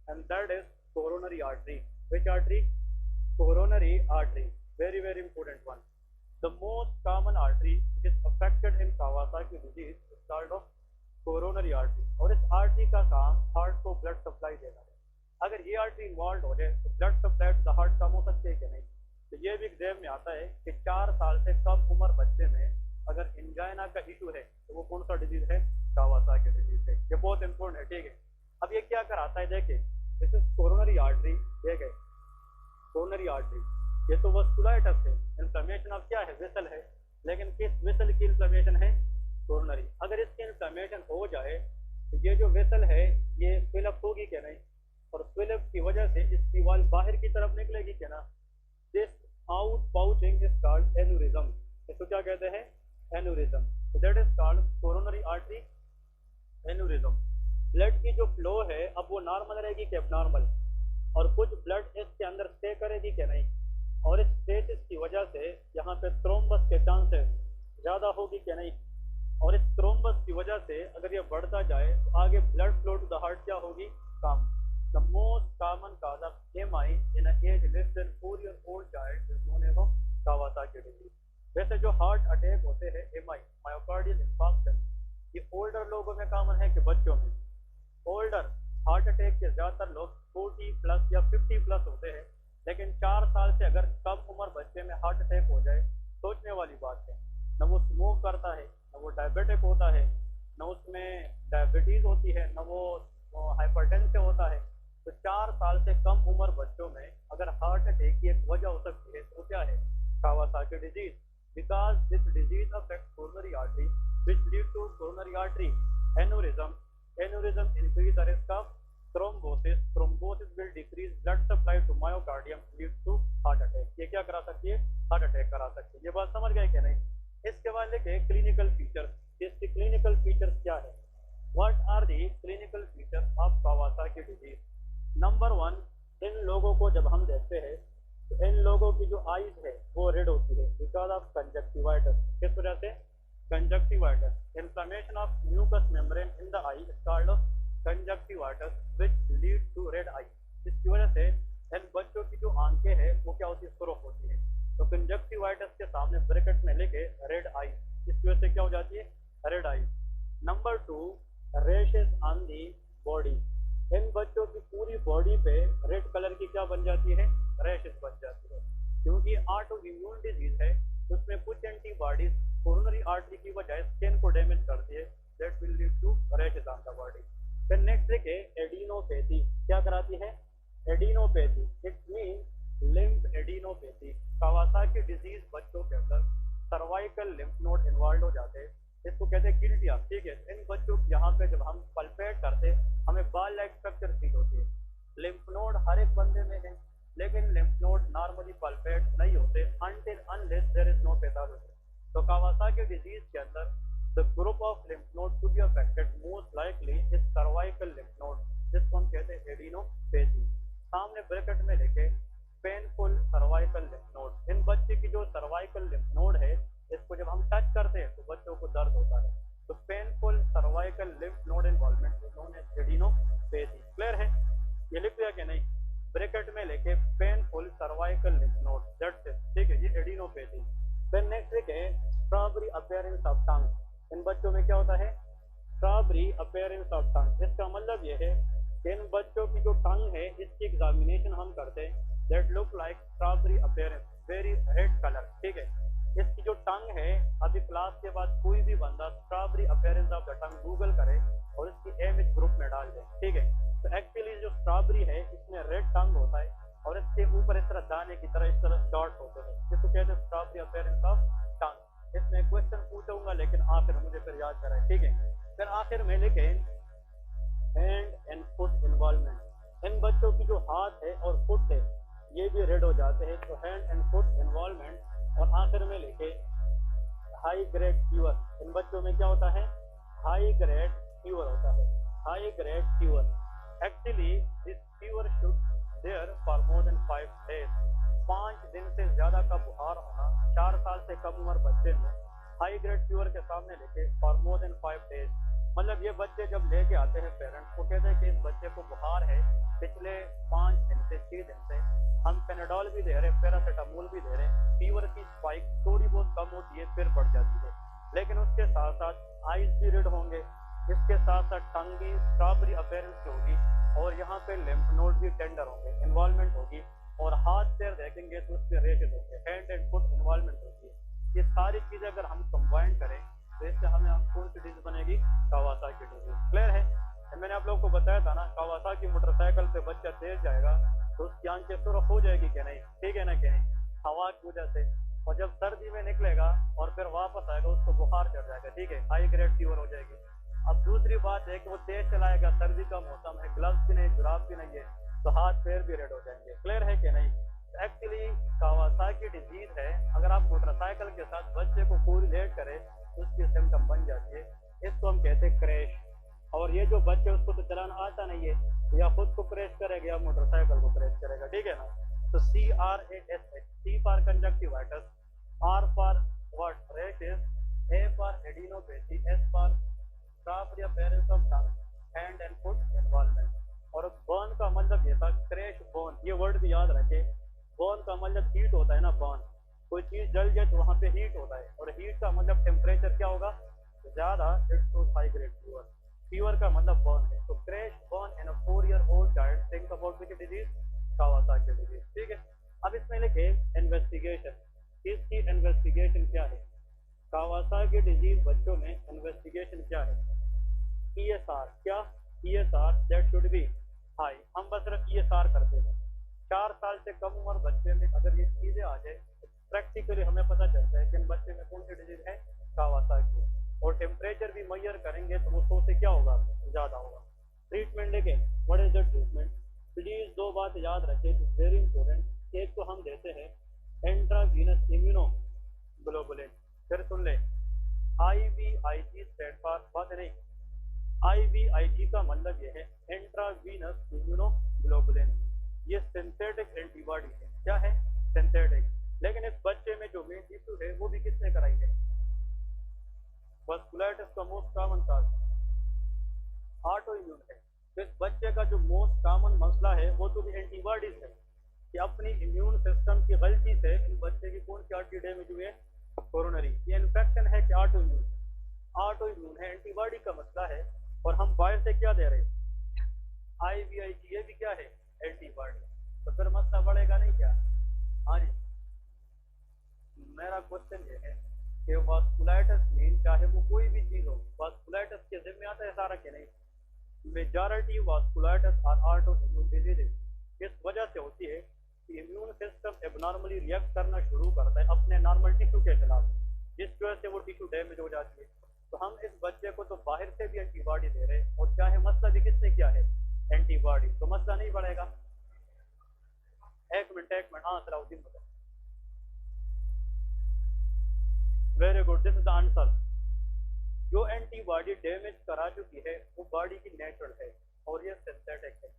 and that is coronary artery. Which artery? Coronary artery, very important one. The most common artery which is affected in Kawasaki disease is called off coronary artery. और इस artery का काम heart को blood supply देना है। अगर ये artery involve हो जाए तो blood supply to the heart कम हो सकती है कि नहीं? तो ये भी एग्जाम में आता है कि 4 साल से कम उम्र बच्चे में अगर एंजाइना का इशू है तो वो कौन सा डिजीज है? कावासाकी डिजीज है। ये बहुत इंपॉर्टेंट है, ठीक है। अब ये क्या कराता है, देखिए, दिस इज कोरोनरी आर्टरी, ठीक है, कोरोनरी आर्टरी। ये तो वस्कुलाइटिस है, इन्फ्लेमेशन अब क्या है? वेसल है, लेकिन किस वेसल की इन्फ्लेमेशन है? कोरोनरी। अगर इसकी इन्फ्लेमेशन हो जाए तो ये जो वेसल है ये फिलअप होगी क्या नहीं? और फिलअप की वजह से इसकी वॉल बाहर की तरफ निकलेगी क्या ना? This out pouching is called aneurysm. इसको क्या कहते हैं? Aneurysm. so that is called coronary artery aneurysm। Blood की जो फ्लो है अब वो नॉर्मल रहेगी कि एबनॉर्मल? और कुछ ब्लड इसके अंदर स्टे करेगी कि नहीं? और इस स्टेसिस की वजह से यहाँ पे थ्रोम्बस के चांसेस ज़्यादा होगी कि नहीं? और इस थ्रोम्बस की वजह से अगर ये बढ़ता जाए तो आगे blood flow to the heart क्या होगी? कम। The most common cause of MI in a age less than 4 year old child is known as Kawasaki disease. वैसे जो हार्ट अटैक होते हैं MI, मायोकार्डियल इंफार्क्शन, ये ओल्डर लोगों में कॉमन है कि बच्चों में? ओल्डर हार्ट अटैक के ज़्यादातर लोग 40 प्लस या 50 प्लस होते हैं, लेकिन 4 साल से अगर कम उम्र बच्चे में हार्ट अटैक हो जाए, सोचने वाली बात है। न वो स्मोक करता है, न वो डायबिटिक होता है, न उसमें डायबिटीज़ होती है, न वो हाइपरटेंशन होता है। तो 4 साल से कम उम्र बच्चों में अगर हार्ट अटैक की एक वजह हो सकती है तो क्या है? Kawasaki disease. Because this disease affects coronary artery, which lead to coronary artery aneurysm. Aneurysm increase the risk of thrombosis. Thrombosis will decrease blood supply to myocardium, lead to heart attack. ये क्या करा सकती है? Heart attack करा सकती है। ये बात समझ गए क्या नहीं? इसके बाद लिखे क्लिनिकल फीचर्स। इसके क्लिनिकल फीचर्स क्या है? What are the clinical features of Kawasaki disease? Number 1, इन लोगों को जब हम देखते हैं तो इन लोगों की जो आईज है वो रेड होती है बिकॉज ऑफ कंजक्टिवाइटिस। किस वजह से? Conjunctivitis. Inflammation of mucous membrane in the eye is called conjunctivitis which lead to red eye. इसकी वजह से इन बच्चों की जो आंखें हैं वो क्या होती है? सुर्ख होती है। तो कंजक्टिवाइटिस के सामने ब्रैकेट में लिखे रेड आई, इसकी वजह से क्या हो जाती है? Red eye. Number 2, rashes on the body. इन बच्चों की पूरी बॉडी पे रेड कलर की क्या बन जाती है? रैशेस बन जाती है, क्योंकि ऑटो इम्यून डिजीज है, उसमें कुछ एंटीबॉडीज कोरोनरी आर्टरी की बजाय स्किन को डैमेज करती है, that will lead to rashes on the body. फिर नेक्स्ट है एडिनोपैथी। क्या कराती है? Adenopathy. It means lymph adenopathy. Kawasaki disease बच्चों के अंदर सर्वाइकल लिम्फ नोड इन्वॉल्व हो जाते हैं, इसको कहते हैं किल्टिया, ठीक है। इन बच्चों यहाँ पे जब हम पल्पेट करते हमें बाल लाइक स्ट्रक्चर फील होती है। लिम्फ नोड हर एक बंदे में है, लेकिन लिम्फ नोड नॉर्मली पल्पेट नहीं होते until unless there is no pathology. तो कावासाकी डिजीज के अंदर the group of lymph node to be affected most likely is cervical lymph node, जिसको हम कहते हैं एडिनोपैथी। सामने ब्रैकेट में लिखे पेनफुल सर्वाइकल लिम्फ नोड। इन बच्चे की जो सर्वाइकल लिम्फ नोड है इसको जब हम टच करते हैं तो बच्चों को दर्द होता है। तो painful cervical lymph node involvement known as adenopathy. Clear है? ये लिख दिया कि नहीं? ब्रैकेट में लेके painful cervical lymph node, that's it. ठीक है, ये एडिनोपैथी। फिर नेक्स्ट लिखे स्ट्रॉबेरी अपीयरेंस ऑफ टंग। इन बच्चों में क्या होता है? Strawberry appearance of tongue. इसका मतलब ये है कि इन बच्चों की जो टंग है इसकी एग्जामिनेशन हम करते हैं, that look like strawberry appearance, very red colour. ठीक है, इसकी जो टंग है, अभी क्लास के बाद कोई भी बंदा strawberry appearance of the tongue Google करे और इसकी इमेज ग्रुप में डाल दे। ठीक है, तो एक्चुअली जो स्ट्रॉबेरी है इसमें रेड टंग होता है और इसके ऊपर इस तरह दाने की तरह इस तरह डॉट होते हैं, जिसको कहते हैं स्ट्रॉबेरी अपीयरेंस ऑफ टंग। इसमें क्वेश्चन पूछूंगा लेकिन आखिर मुझे फिर याद कराए। ठीक है, फिर आखिर में लिखे हैंड एंड फुट इन्वॉल्वमेंट। इन बच्चों की जो हाथ है और फुट है ये भी रेड हो जाते हैं, तो हैंड एंड फुट इन्वॉल्वमेंट। और आखिर में लिखे हाई ग्रेड फीवर। इन बच्चों में क्या होता है? हाई ग्रेड फीवर होता है, high grade fever. Actually this fever should there for more than 5 days. 5 दिन से ज्यादा का बुखार होना 4 साल से कम उम्र बच्चे में हाई ग्रेड फीवर के सामने लिखे फॉर मोर देन 5 डेज। मतलब ये बच्चे जब लेके आते हैं पेरेंट्स को, कहते हैं कि इस बच्चे को बुखार है पिछले 5 दिन से 6 दिन से, हम पेनाडोल भी दे रहे हैं, पैरासीटामोल भी दे रहे हैं, फीवर की स्पाइक थोड़ी बहुत कम होती है फिर बढ़ जाती है, लेकिन उसके साथ साथ आइज भी रेड होंगे, इसके साथ साथ टंग भी स्ट्रॉबेरी अपीयरेंस होगी और यहाँ पे लिम्फ नोड भी टेंडर होंगे, इन्वॉल्वमेंट होगी, और हाथ पैर देखेंगे तो उसमें रेशेज होंगे, हैंड एंड फुट इन्वॉल्वमेंट होती है। ये सारी चीजें अगर हम कंबाइन करें तो इससे हमें कौन सी डिजीज बनेगी? Kawasaki disease. क्लियर है? मैंने आप लोगों को बताया था ना, कावासाकी मोटरसाइकिल पे बच्चा तेज जाएगा तो उसकी आंखें सुर्ख हो जाएगी कि नहीं? ठीक है ना कि नहीं? हवा की वजह से। और जब सर्दी में निकलेगा और फिर वापस आएगा उसको बुखार चढ़ जाएगा। ठीक है, हाई ग्रेड फीवर हो जाएगी। अब दूसरी बात है कि वो तेज चलाएगा, सर्दी का मौसम है, ग्लव्स भी नहीं, जुराब भी नहीं है, तो हाथ पैर भी रेड हो जाएंगे। क्लियर है कि नहीं? एक्चुअली कावासाकी डिजीज है, अगर आप मोटरसाइकिल के साथ बच्चे को कोरिलेट करें तो उसकी सिम्टम बन जाती है, इसको हम कहते हैं क्रैश। और ये जो बच्चे उसको तो चलाना आता नहीं है, तो या खुद को क्रैश करेगा या मोटरसाइकिल को क्रैश करेगा। ठीक है ना? तो CRASH, C for conjunctivitis, R for what? Rashes, A for adenopathy, S for strawberry appearance of tongue, hand and foot involvement. और बर्न का मतलब ये था, क्रैश बर्न, ये वर्ड भी याद रखें। बर्न का मतलब हीट होता है ना, बर्न, कोई चीज जल जाए तो वहां पे हीट होता है, और हीट का मतलब टेम्परेचर क्या होगा? ज्यादा, it's too high grade fever. Fever का मतलब बर्न है। तो crash burn in a 4-year-old child, think about which disease? Kawasaki disease. ठीक है, अब इसमें लिखे इन्वेस्टिगेशन। इसकी इन्वेस्टिगेशन क्या है? कावासाकी डिजीज बच्चों में इन्वेस्टिगेशन क्या है? ESR। क्या? ESR that should be high. हम बस सिर्फ ESR करते हैं। 4 साल से कम उम्र बच्चे में अगर ये चीजें आ जाए तो प्रैक्टिकली हमें पता चलता है कि इन बच्चे में कौन सी डिजीज है? कावासाकी। और टेम्परेचर भी मेजर करेंगे तो वो 100 से क्या होगा? ज्यादा होगा। ट्रीटमेंट देखें, what is the treatment? Please 2 बात याद रखें, वेरी इंपॉर्टेंट। एक तो हम देते हैं इंट्रावीनस इम्यूनोग्लोबुलिन, फिर सुन ले IVIG स्टैंड फॉर, बात नहीं, IVIG का मतलब ये है इंट्रावीनस इम्यूनोग्लोबुलिन। ये सिंथेटिक एंटीबॉडी है। क्या है? सिंथेटिक। लेकिन इस बच्चे में जो मेन इशू है वो भी किसने कराई है? वास्कुलाइटिस का मोस्ट कॉमन काज ऑटो इम्यून है। तो इस बच्चे का जो मोस्ट कॉमन मसला है वो तो भी एंटीबॉडीज है, कि अपनी इम्यून सिस्टम की गलती से इन बच्चे की कौन सी आर्टरी डैमेज हुई है? कोरोनरी। ये इन्फेक्शन है कि ऑटो इम्यून? ऑटो इम्यून है, एंटीबॉडी का मसला है। और हम बाहर से क्या दे रहे हैं? IVIG। ये भी क्या है? एंटीबॉडी। तो फिर मसला बढ़ेगा नहीं क्या? हाँ जी। मेरा क्वेश्चन ये है कि वास्कुलाइटिस मीन चाहे वो कोई भी चीज हो, वास्कुलाइटिस के जिम्मे आता है सारा के नहीं? मेजॉरिटी वास्कुलाइटिस और ऑटो इम्यून डिजीज इस वजह से होती है कि इम्यून सिस्टम एबनॉर्मली रिएक्ट करना शुरू करता है अपने नॉर्मल टिश्यू के खिलाफ, जिस वजह से वो टिश्यू डैमेज हो जाती है। तो हम इस बच्चे को तो बाहर से भी एंटीबॉडी दे रहे हैं, और चाहे मसला भी किसने किया है? एंटीबॉडी। तो मसला नहीं बढ़ेगा। एक मिनट, हाँ सलाउद्दीन बता। Very good, this is the answer. जो एंटीबॉडी डैमेज करा चुकी है वो बॉडी की नेचुरल है और ये सिंथेटिक है।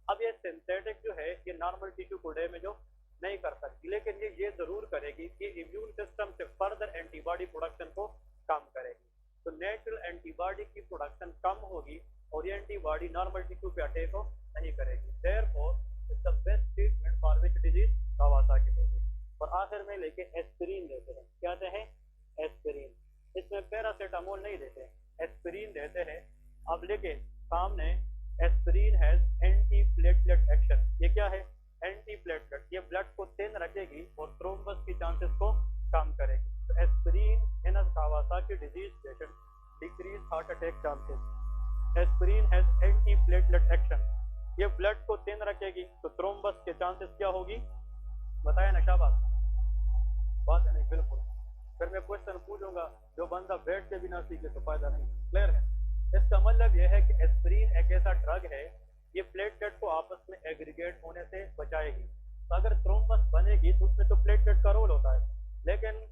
अब ये सिंथेटिक जो है ये नॉर्मल टिश्यू को डैमेज नहीं कर सकती, लेकिन ये जरूर करेगी कि इम्यून सिस्टम से फर्दर एंटीबॉडी प्रोडक्शन को कम करेगी। तो नेचुरल एंटीबॉडी की प्रोडक्शन कम होगी और ये एंटीबॉडी नॉर्मल टिश्यू पे अटैक नहीं करेगी। Therefore it's the best treatment for which disease, Kawasaki disease. और आखिर में लेके एस्पिरिन देते हैं। क्या देते हैं? एस्पिरिन। इसमें पैरासीटामोल नहीं देते, एस्पिरिन देते हैं। अब लेके सामने aspirin has anti platelet action. ये क्या है? Anti platelet. ये ब्लड को थिन रखेगी और थ्रोम्बस की चांसेस को कम करेगी। तो aspirin in Kawasaki disease patient decrease heart attack chances. Aspirin has anti platelet action. ये ब्लड को थिन रखेगी तो थ्रोम्बस के चांसेस क्या होगी? बताया ना शाबाश, बात है नहीं? बिल्कुल। फिर मैं क्वेश्चन पूछूंगा, जो बंदा बेड के बिना सीखे तो फायदा नहीं। क्लियर है? इसका मतलब यह है कि एस्पिरिन एक ऐसा ड्रग है, ये प्लेटलेट को आपस में एग्रीगेट होने से बचाएगी। तो अगर थ्रोम्बस बनेगी तो उसमें तो प्लेटलेट का रोल होता है, लेकिन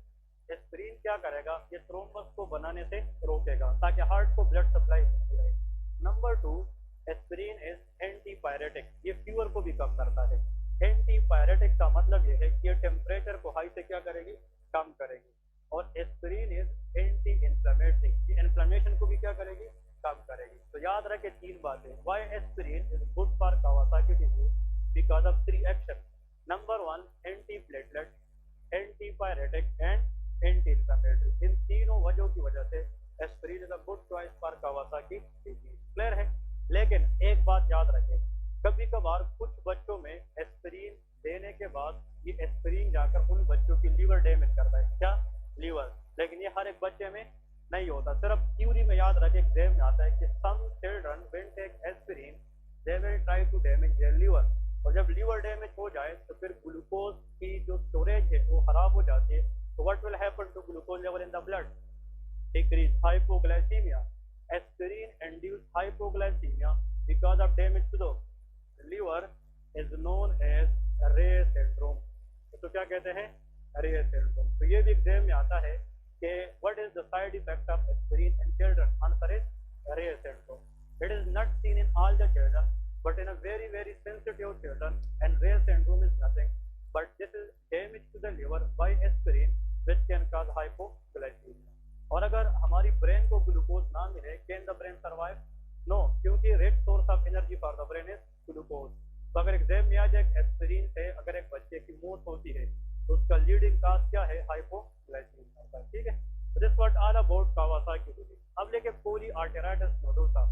एस्पिरिन क्या करेगा? ये थ्रोम्बस को बनाने से रोकेगा ताकि हार्ट को ब्लड सप्लाई मिलती रहे। Number 2, aspirin is antipyretic. ये फीवर को भी कम करता है। एंटीपायरेटिक का मतलब ये है कि ये टेम्परेचर को हाई से क्या करेगी? कम करेगी। और एस्पिरिन इज एंटी इन्फ्लेमेटरी। ये इन्फ्लेमेशन को भी क्या करेगी? कम करेगी। तो याद रखे 3 बातें। Why aspirin is good for Kawasaki disease? Because of 3 action. Number 1, anti platelet, antipyretic and anti inflammatory. इन तीनों वजहों की वजह से aspirin is a good choice for Kawasaki disease. Clear है? लेकिन एक बात याद रखें, कभी कभार कुछ बच्चों में एस्पिरिन देने के बाद ये एस्पिरिन जाकर उन बच्चों की लीवर डैमेज करता है। क्या? लीवर। लेकिन ये हर एक बच्चे में नहीं होता। सिर्फ थ्योरी में याद रखें, एग्जाम में आता है कि some children when take aspirin they will try to damage their liver. और जब लीवर डैमेज हो जाए तो फिर ग्लूकोज की जो स्टोरेज है वो खराब हो जाती है। तो what will happen to glucose level in the blood? Decrease, hypoglycaemia. Aspirin induced hypoglycemia because of damage to the liver is known as Reye syndrome। तो क्या कहते हैं? Reye syndrome। तो ये भी एग्जाम में आता है कि what is the side effect of aspirin in children? Answer is Reye syndrome। It is not seen in all the children, but in a very sensitive children, and Reye syndrome is nothing but this is damage to the liver by aspirin which can cause hypoglycemia। और अगर हमारी brain को glucose ना मिले, can the brain survive? No, क्योंकि rich source of energy for the brain is glucose. तो अगर exam में आ जाए एस्पिरिन से अगर एक बच्चे की मौत होती है तो उसका लीडिंग काज क्या है? हाइपोग्लाइसीमिया। ठीक है? This what all about Kawasaki disease. अब लेके पॉलीआर्टेराइटिस नोडोसा।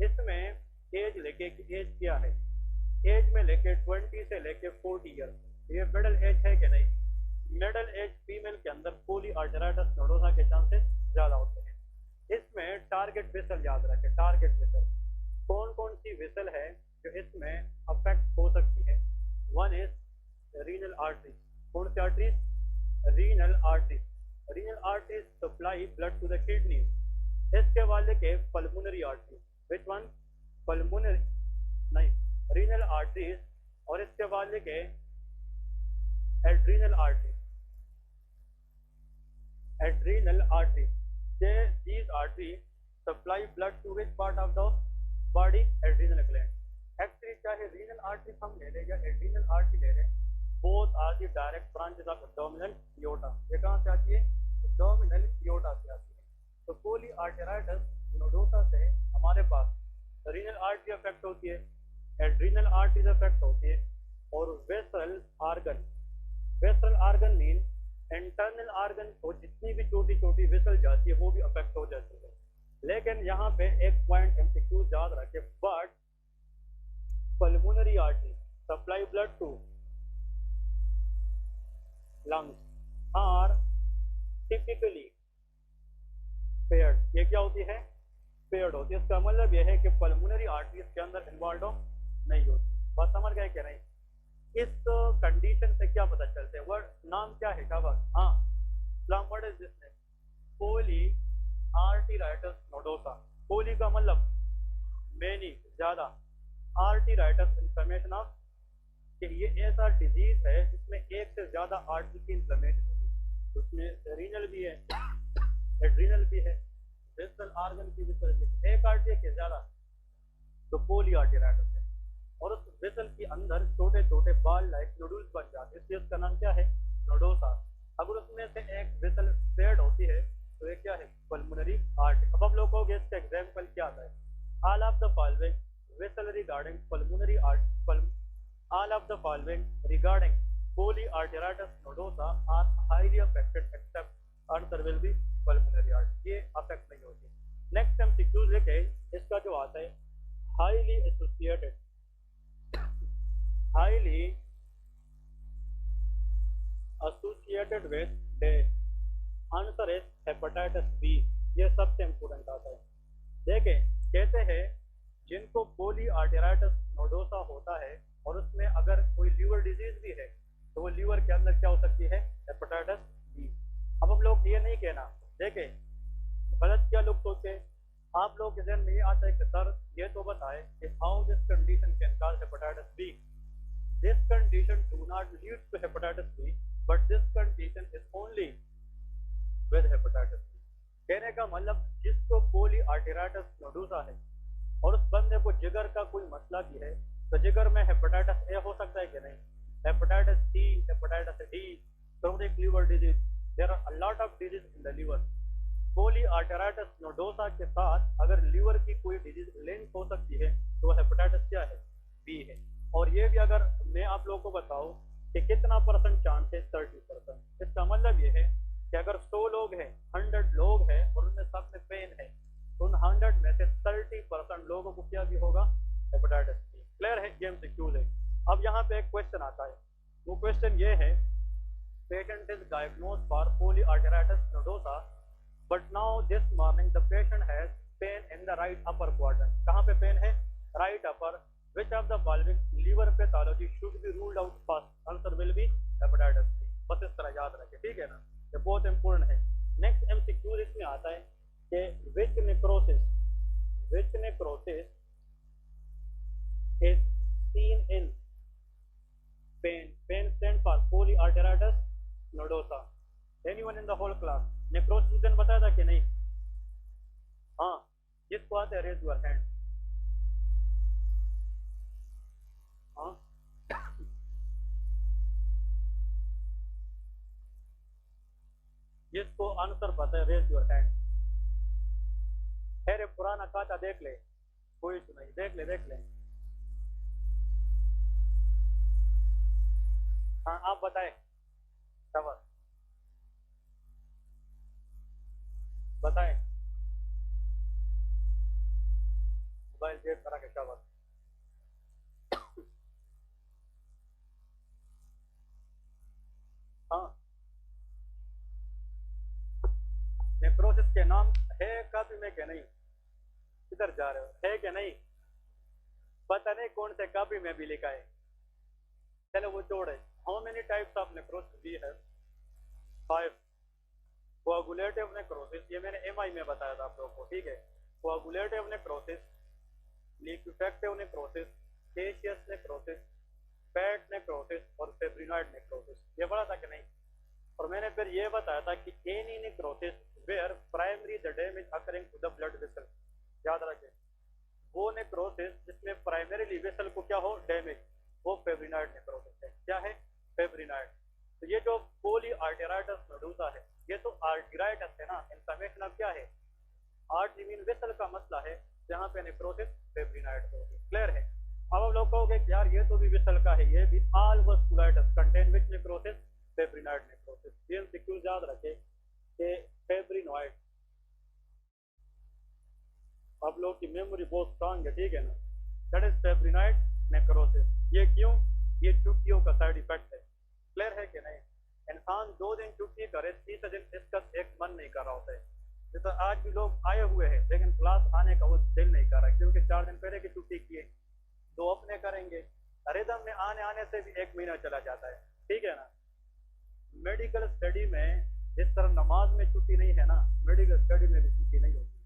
इसमें एज लेके कि एज क्या है? एज में लेके 20 से लेके 40 ईयर। ये मिडिल एज है कि नहीं? मिडिल एज फीमेल के अंदर पॉलीआर्टेराइटिस नोडोसा के चांसेस ज्यादा होते हैं। इसमें टारगेट वेसल याद रखें, टारगेट वेसल। कौन कौन सी वेसल है जो इसमें अफेक्ट हो सकती है? 1 इज रीनल आर्टरी। कौन सी artery? Renal artery. Renal artery supply blood to the kidney. इसके वाले के pulmonary artery. Which one? Pulmonary नहीं, रीनल आर्टरीज। और इसके वाले के adrenal artery. Adrenal artery, these arteries supply blood to which part of the body? Adrenal gland। Actually चाहे renal artery हम ले लें या adrenal artery ले लें, both are the direct branches of abdominal aorta। ये कहाँ से आती है? abdominal aorta से आती है। तो polyarteritis nodosa से हमारे पास renal artery अफेक्ट होती है, adrenal arteries अफेक्ट होती है, और vessel organ। vessel organ mean internal organ को जितनी भी छोटी छोटी वेसल जाती है वो भी अफेक्ट हो जाती है। लेकिन यहाँ पे एक पॉइंट एमसीक्यू याद रखें, but pulmonary artery supply blood to lungs are typically paired. ये क्या होती है? पेयर्ड होती है। इसका मतलब यह है कि पल्मोनरी आर्टरी इसके अंदर इन्वॉल्व नहीं होती। बात समझ गए क्या नहीं? इस कंडीशन से क्या पता चलता है? वर्ड नाम क्या है? शाबाश। हाँ, word is this name? Polyarteritis nodosa. Poly का मतलब मेनी, ज्यादा, आर्टेराइटिस इन्फ्लेमेशन ऑफ, कि ये ऐसा डिजीज है जिसमें एक से ज्यादा आर्टरी की इन्फ्लेमेशन होगी। उसमें रीनल भी है, एड्रीनल भी है, वेसल आर्गन की भी, एक आर्टरी के ज्यादा, तो पॉलीआर्टेराइटिस है। और उस वेसल के अंदर छोटे छोटे बाल लाइक नोडल्स बन जाते हैं, इसलिए उसका नाम क्या है, नोडोसा। अगर उसमें से एक वेसल स्प्रेड होती है तो ये क्या है, पल्मोनरी आर्टरी। अब आप लोग कहोगे इसका एग्जाम्पल क्या आता है, all of the following vessel regarding pulmonary art, all of the following regarding polyarteritis nodosa are highly affected except answer will be pulmonary artery, ये अफेक्ट नहीं होती। नेक्स्ट हम सिक्यूज लेके इसका जो आता है highly associated with death, answer है हेपेटाइटिस बी, ये सबसे इंपोर्टेंट आता है। देखें कहते हैं जिनको पोलीआर्टेराइटिस नोडोसा होता है और उसमें अगर कोई लीवर डिजीज भी है तो वो लीवर के अंदर क्या हो सकती है, हेपेटाइटिस बी। अब हम लोग ये नहीं कहना, देखें गलत क्या लोग सोचे, आप लोग के ध्यान में ये आता है कि सर ये तो बताए कि how this condition can cause hepatitis B, this condition do not lead to hepatitis B but this condition is only with hepatitis B. कहने का मतलब जिसको पोलीआर्टेराइटिस नोडोसा है और उस बंदे को जिगर का कोई मसला भी है तो जिगर में हेपेटाइटिस ए हो सकता है कि नहीं, hepatitis C, hepatitis D, chronic liver disease, there are a lot of disease in the liver. Polyarteritis nodosa के साथ अगर लीवर की कोई डिजीज लिंक हो सकती है तो हेपेटाइटिस क्या है, बी है। और ये भी अगर मैं आप लोगों को बताऊं कि कितना परसेंट चांस है, 30%। इसका मतलब ये है कि अगर 100 लोग हैं, 100 लोग हैं और उनमें सब में पेन है तो उन 100 में से 30% लोगों को क्या भी होगा, हेपेटाइटिस बी। क्लियर है, ये MCQ है। अब यहाँ पे एक क्वेश्चन आता है, वो क्वेश्चन ये है, patient is diagnosed for polyarteritis nodosa but now this morning the patient has pain in the right upper quadrant. कहाँ पे पेन है, right upper. Which of the following liver pathology should be ruled out first, answer will be hepatitis B. बस इस तरह याद रखें, ठीक है ना, ये बहुत इंपॉर्टेंट है। नेक्स्ट MCQ इसमें आता है कि which necrosis is seen in pain stand for polyarteritis nodosa, anyone in the whole class necrosis दिन बताया था कि नहीं, हाँ जिसको आता है raise your hand, हाँ जिसको आंसर पता है raise your hand। अरे पुराना खाता देख ले, कोई तो नहीं, देख ले। हाँ आप बताएं, शाबाश बताएं, मोबाइल चेक करा के, शाबाश। हाँ नेक्रोसिस के नाम है काफी में क्या नहीं, किधर जा रहे हो, है कि नहीं, पता नहीं कौन से कॉपी में भी लिखा है, चलो वो छोड़े। How many types of necrosis भी है, 5। कोआगुलेटिव नेक्रोसिस, ये मैंने MI में बताया था आप लोगों को, ठीक है। कोआगुलेटिव necrosis, लिक्विफेक्टिव necrosis, caseous necrosis, fat necrosis और फेब्रिनॉइड नेक्रोसिस, ये पढ़ा था कि नहीं। और मैंने फिर ये बताया था कि any necrosis where primary the damage occurring to the blood vessel, याद रखें वो नेक्रोसिस जिसमें प्राइमरीली वेसल को क्या हो, डैमेज, वो फेब्रिनॉइड नेक्रोसिस है। क्या है, फेब्रिनॉइड। तो ये जो पोलीआर्टेराइटिस नोडोसा है ये तो आर्टेराइटिस है ना, इन्फ्लेमेशन अब क्या है, आर्टरी मीन वेसल का मसला है, जहाँ पे नेक्रोसिस फेब्रिनॉइड होगी। क्लियर है। अब आप लोग कहोगे कि यार ये तो भी वेसल का है, ये भी all vasculitis contain which necrosis, fibrinoid necrosis. ये MCQ याद रखें कि फेब्रिनॉइड, आप लोग की मेमोरी बहुत स्ट्रांग है, ठीक है ना, दैट इज फेब्रिनॉइड नेक्रोसिस। ये क्यों, ये छुट्टियों का साइड इफेक्ट है। क्लियर है कि नहीं। इंसान 2 दिन छुट्टी करे, 30 दिन इसका एक मन नहीं कर रहा होता है। जैसे आज भी लोग आए हुए हैं लेकिन क्लास आने का वो दिल नहीं कर रहा क्योंकि 4 दिन पहले की छुट्टी की है, 2 अपने करेंगे, रिदम में आने से भी 1 महीना चला जाता है, ठीक है ना। मेडिकल स्टडी में जिस तरह नमाज में छुट्टी नहीं है ना, मेडिकल स्टडी में भी छुट्टी नहीं होती।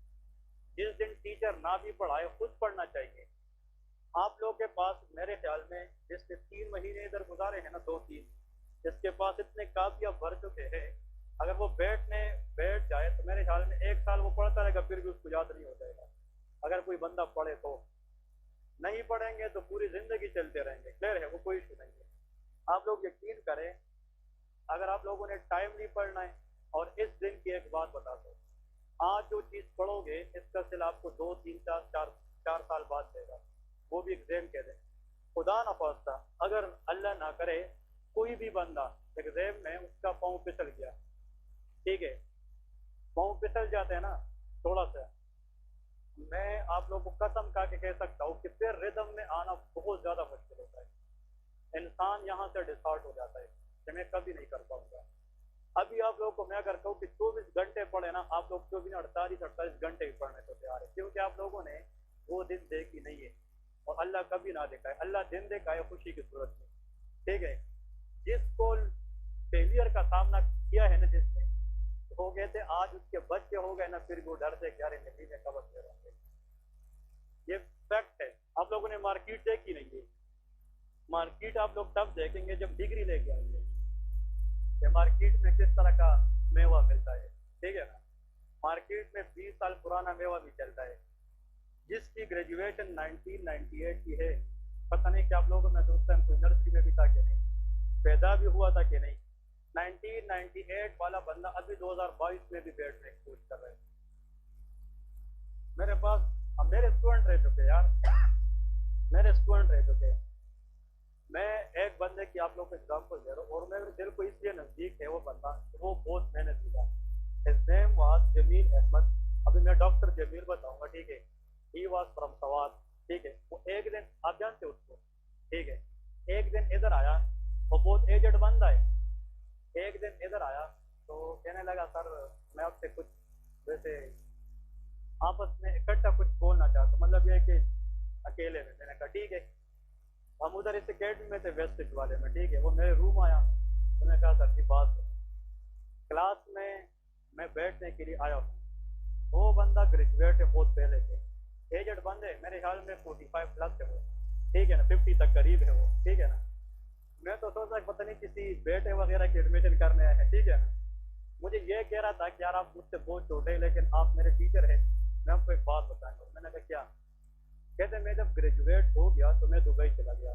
जिस दिन टीचर ना भी पढ़ाए खुद पढ़ना चाहिए। आप लोग के पास मेरे ख्याल में जिसने 3 महीने इधर गुजारे हैं ना, 2-3, जिसके पास इतने काफिया भर चुके हैं, अगर वो बैठ जाए तो मेरे ख्याल में 1 साल वो पढ़ता रहेगा फिर भी उसको याद नहीं हो जाएगा, अगर कोई बंदा पढ़े तो। नहीं पढ़ेंगे तो पूरी ज़िंदगी चलते रहेंगे, क्लियर है, वो कोई इशू नहीं है। आप लोग यकीन करें, अगर आप लोगों ने टाइमली पढ़ना है, और इस दिन की एक बात बता दो, आज जो चीज़ पढ़ोगे इसका सिल आपको 2 3 4 4 साल बाद देगा, वो भी एग्जाम के दिन। खुदा न खास्ता अगर अल्लाह ना करे कोई भी बंदा एग्जाम में उसका पाँव फिसल गया, ठीक है, पाँव फिसल जाते हैं ना थोड़ा सा, मैं आप लोगों को कसम खा के कह सकता हूँ कि फिर रिदम में आना बहुत ज़्यादा मुश्किल होता है। इंसान यहाँ से डिसहार्ट हो जाता है कि मैं कभी नहीं कर पाऊंगा। अभी आप लोगों को मैं अगर कहूँ कि 24 घंटे पढ़े ना, आप लोग 24 48 घंटे भी पढ़ने को तैयार है, क्योंकि आप लोगों ने वो दिन देखी नहीं है, और अल्लाह कभी ना दिखाए। अल्लाह दिन दिखाए खुशी की सूरत में, ठीक है। जिसको फेलियर का सामना किया है ना, जिसने, हो गए थे, आज उसके बच्चे हो गए ना, फिर वो डर से ग्यारह नदी में कबर दे रहे हैं। ये फैक्ट है। आप लोगों ने मार्केट देखी नहीं है, मार्केट आप लोग तब देखेंगे जब डिग्री लेके आएंगे कि मार्केट में किस तरह का मेवा मिलता है, ठीक है ना। मार्केट में 20 साल पुराना मेवा भी चलता है। जिसकी ग्रेजुएशन 1998 की है, पता नहीं कि आप लोगों में तो उस टाइम कोई नर्सरी में भी था कि नहीं, पैदा भी हुआ था कि नहीं, 1998 वाला बंदा अभी 2022 में भी बैठ में कोशिश कर रहे हैं। मेरे पास मेरे स्टूडेंट रह चुके यार, मेरे स्टूडेंट रह चुके। मैं एक बंदे की आप लोग को एग्जाम्पल दे रहा हूँ, और मेरे दिल को इसलिए नज़दीक है वो बंदा, वो बहुत मेहनत किया। His name was Jamil Ahmed. अभी मैं डॉक्टर जमील बताऊंगा, ठीक है। ही वाज फ्रॉम सवात, ठीक है। वो एक दिन, आप जानते हो उसको, ठीक है, एक दिन इधर आया, वो बहुत एजेड बंदा है। एक दिन इधर आया तो कहने लगा, सर मैं आपसे कुछ वैसे आपस में इकट्ठा कुछ बोलना चाहता हूँ, मतलब ये कि अकेले में। मैंने कहा ठीक है। हम उधर इस अकेडमी में थे, वेस्टेज वाले में, ठीक है। वो मेरे रूम आया, उन्होंने कहा सर की बात सुनो। क्लास में मैं बैठने के लिए आया हूँ, वो बंदा ग्रेजुएट है बहुत पहले से, एजेड बंदे, मेरे ख्याल में 45 प्लस है वो, ठीक है ना, 50 तक करीब है वो, ठीक है ना। मैं तो सोचा पता नहीं किसी बेटे वगैरह की एडमिशन करने आए हैं, ठीक है ना। मुझे ये कह रहा था कि यार आप मुझसे बहुत छोटे, लेकिन आप मेरे टीचर हैं, मैं आपको एक बात बताऊंगा। मैंने कहा क्या? कहते मैं जब ग्रेजुएट हो गया तो मैं दुबई चला गया।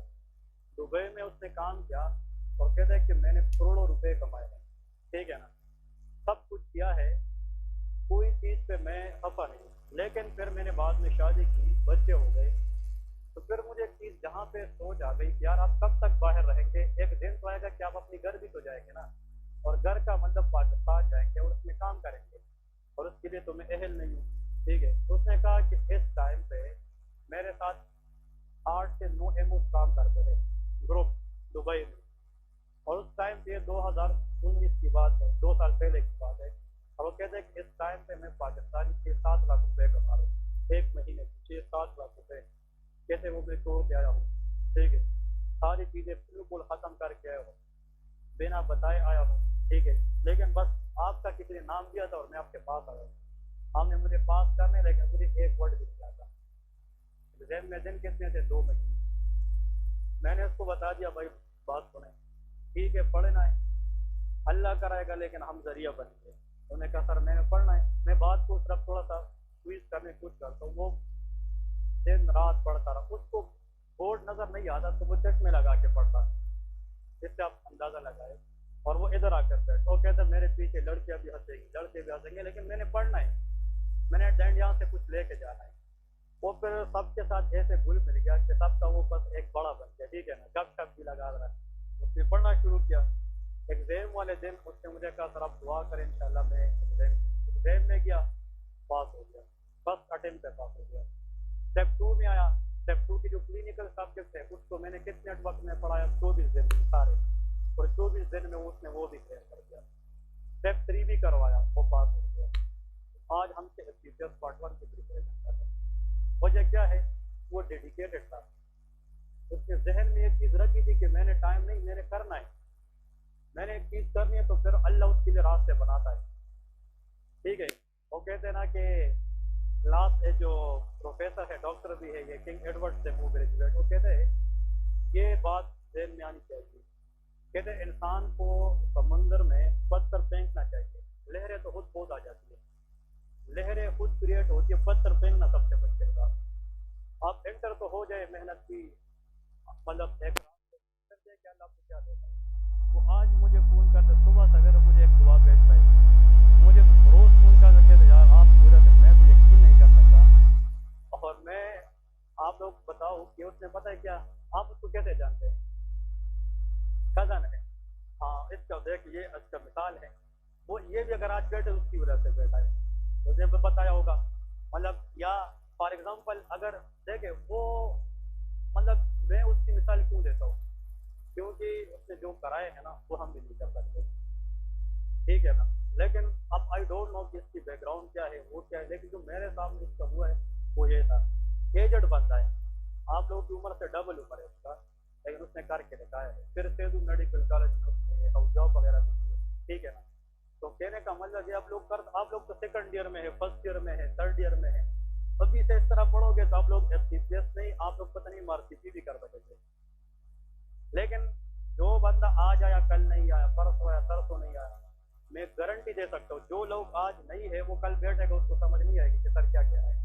दुबई में उसने काम किया, और कहते हैं कि मैंने करोड़ों रुपए कमाए हैं, ठीक है ना, सब कुछ किया है, कोई चीज़ पे मैं खफा नहीं। लेकिन फिर मैंने बाद में शादी की, बच्चे हो गए, तो फिर मुझे एक चीज़ जहाँ पे सोच आ गई कि यार आप कब तक बाहर रहेंगे, एक दिन तो आएगा कि आप अपनी घर भी तो जाएंगे ना, और घर का मतलब पाकिस्तान जाएंगे और उसमें काम करेंगे, और उसके लिए तो मैं अहल नहीं हूँ, ठीक है। तो उसने कहा कि इस टाइम पे मेरे साथ 8 से 9 एमओ काम करते थे ग्रुप दुबई में, और उस टाइम पे 2019 की बात है, 2 साल पहले की बात है। और वो कहते हैं कि इस टाइम पे मैं पाकिस्तानी 6-7 लाख रुपए कमा रहा हूँ, एक महीने की 6-7 लाख रुपए। कैसे वो मैं तोड़ के आया हूँ, ठीक है, सारी चीज़ें बिल्कुल ख़त्म करके आया हूँ, बिना बताए आया हूँ, ठीक है। लेकिन बस आपका किसी ने नाम दिया था और मैं आपके पास आया हूँ। आपने मुझे पास करने, लेकिन मुझे एक वर्ड भी नहीं आता। एग्जाम में दिन कितने थे? 2 महीने। मैंने उसको बता दिया भाई बात सुने, ठीक है पढ़ना है, अल्लाह कराएगा, लेकिन हम जरिया बनेंगे। उन्होंने कहा सर मैंने पढ़ना है। मैं बात को सिर्फ थोड़ा सा ट्वीट करने की कोशिश करता हूँ। वो दिन रात पढ़ता रहा, उसको बोर्ड नजर नहीं आता तो वो चश्मे लगा के पढ़ता, इससे आप अंदाजा लगाए। और वो इधर आकर बैठ, वो कहते मेरे पीछे लड़कियां भी हंसेंगी, लड़के भी हंसेंगे, लेकिन मैंने पढ़ना है, मैंने डेंड यहाँ से कुछ लेके जाना है। वो फिर सबके साथ ऐसे घुल मिल गया कि सबका वो बस एक बड़ा बन गया, ठीक है ना, गप भी लगा रहा है। उसने पढ़ना शुरू किया। एग्जाम वाले दिन उसने मुझे कहा सर आप दुआ करें इंशाल्लाह मैं एग्जाम में गया, पास हो गया, फर्स्ट अटेम्प्ट पे पास हो गया। स्टेप 2 में आया, स्टेप 2 की जो क्लिनिकल सब्जेक्ट है उसको मैंने कितने वक्त में पढ़ाया? 24 दिन में सारे, और 24 दिन में उसने वो भी क्लियर कर दिया। स्टेप 3 भी करवाया, वो पास हो गया। आज हमसे CPS पार्ट 1 की प्रिपरेशन कर रहे हैं। वजह क्या है? वो डेडिकेटेड था, उसके जहन में एक चीज़ रखी थी कि मैंने टाइम नहीं, मैंने करना है, मैंने एक चीज़ करनी है, तो फिर अल्लाह उसके लिए रास्ते बनाता है, ठीक है। वो कहते हैं ना कि लास्ट जो प्रोफेसर है, डॉक्टर भी है, ये किंग एडवर्ड से वो ग्रेजुएट, वो कहते हैं ये बात जहन में आनी चाहिए, कहते हैं इंसान को समंदर में पत्थर फेंकना चाहिए, लहरें तो खुद बहुत आ जाती है, लहरें खुद क्रिएट होती है, पत्थर फेंकना सबसे मुश्किल काम। आप इंटर तो हो जाए मेहनत की, मतलब एक रात से क्या अल्लाह आपको क्या देता है। तो आज मुझे फ़ोन करते सुबह सवेरे, मुझे एक दुआ भेजता है, मुझे रोज़ फ़ोन करके कहते यार आप पूरा दिन, मैं तो यकीन नहीं कर सकता। और मैं आप लोग बताओ कि उसने पता है क्या, आप उसको कैसे जानते हैं, कज़न है। हाँ इसका देख ये अच्छा मिसाल है, वो ये भी अगर आज बैठे उसकी वजह से बैठा है, तो मुझे बताया होगा। मतलब या फॉर एग्जांपल अगर देखे वो, मतलब मैं उसकी मिसाल क्यों देता हूँ, क्योंकि उसने जो कराए है ना वो हम भी नहीं कर सकते, ठीक है ना। लेकिन अब आई डोंट नो कि इसकी बैकग्राउंड क्या है, वो क्या है, लेकिन जो मेरे सामने उसका हुआ है वो ये था। एजड बंदा है, आप लोगों की उम्र से डबल उम्र है उसका, लेकिन उसने करके दिखाया है। फिर सेदू मेडिकल कॉलेज में उसने हाउस जॉब वगैरह भी की है, ठीक है ना। तो कहने का मतलब ये आप लोग तो सेकंड ईयर में है, फर्स्ट ईयर में है, थर्ड ईयर में है, अभी से इस तरह पढ़ोगे तो आप लोग एफसीपीएस नहीं, आप लोग पता नहीं मार्कशीट भी कर सकेंगे। लेकिन जो बंदा आज आया कल नहीं आया, परसों आया तरसों नहीं आया, मैं गारंटी दे सकता हूँ जो लोग आज नहीं है वो कल बैठेगा, उसको समझ नहीं आएगी कि सर क्या कह रहा है।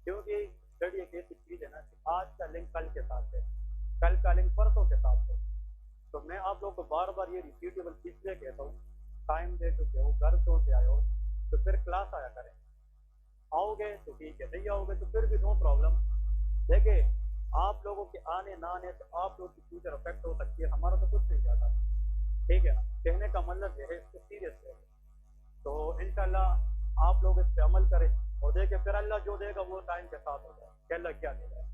क्योंकि स्टडी एक ऐसी चीज है ना कि आज का लिंक कल के साथ है, कल का लिंक परसों के साथ है। तो मैं आप लोग को बार बार ये रिपीटेबल इसलिए कहता हूँ, टाइम दे चुके हो, घर छोड़ के आए हो, तो फिर क्लास आया करें। आओगे तो ठीक है, नहीं आओगे तो फिर भी नो प्रॉब्लम। देखिए आप लोगों के आने ना आने से आप लोग की फ्यूचर अफेक्ट हो सकती है, हमारा तो कुछ नहीं जाता, ठीक है ना। कहने का मतलब यह है इसको सीरियस है। तो इंशाल्लाह आप लोग इस पे अमल करें और देखें, फिर अल्लाह जो देगा वो टाइम के साथ होगा कि अल्लाह क्या देगा।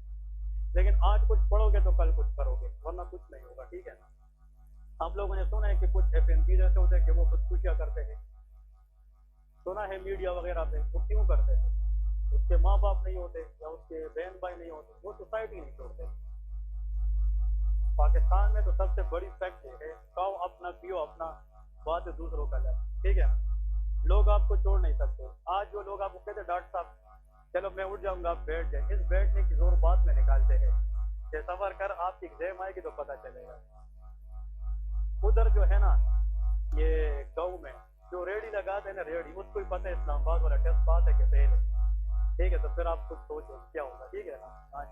लेकिन आज कुछ पढ़ोगे तो कल कुछ करोगे, वरना कुछ नहीं होगा, ठीक है ना। आप लोगों ने सुना है कि कुछ एफएनजी जैसे होते हैं कि वो खुदकुशियां करते हैं, सुना है मीडिया वगैरह पे, वो क्यों करते हैं, उसके माँ बाप नहीं होते या उसके बहन भाई नहीं होते, वो सोसाइटी नहीं छोड़ते। पाकिस्तान में तो सबसे बड़ी फैक्ट ये है, खाओ अपना पियो अपना, बात दूसरों का लाए, ठीक है ना। लोग आपको छोड़ नहीं सकते। आज जो लोग आपको कहते डॉक्टर साहब चलो मैं उठ जाऊंगा, आप बैठ जाए, इस बैठने की जोर बात में निकालते हैं कि सफर कर, आपकी एग्जाम आएगी तो पता चलेगा। उधर जो है ना ये गाँव में जो रेडी लगाते हैं ना, रेडी, उसको ही पता है इस्लामाबाद वाला टेस्ट पास है कि फेल है, ठीक है। तो फिर आप कुछ सोचो क्या होगा, ठीक है ना। हाँ।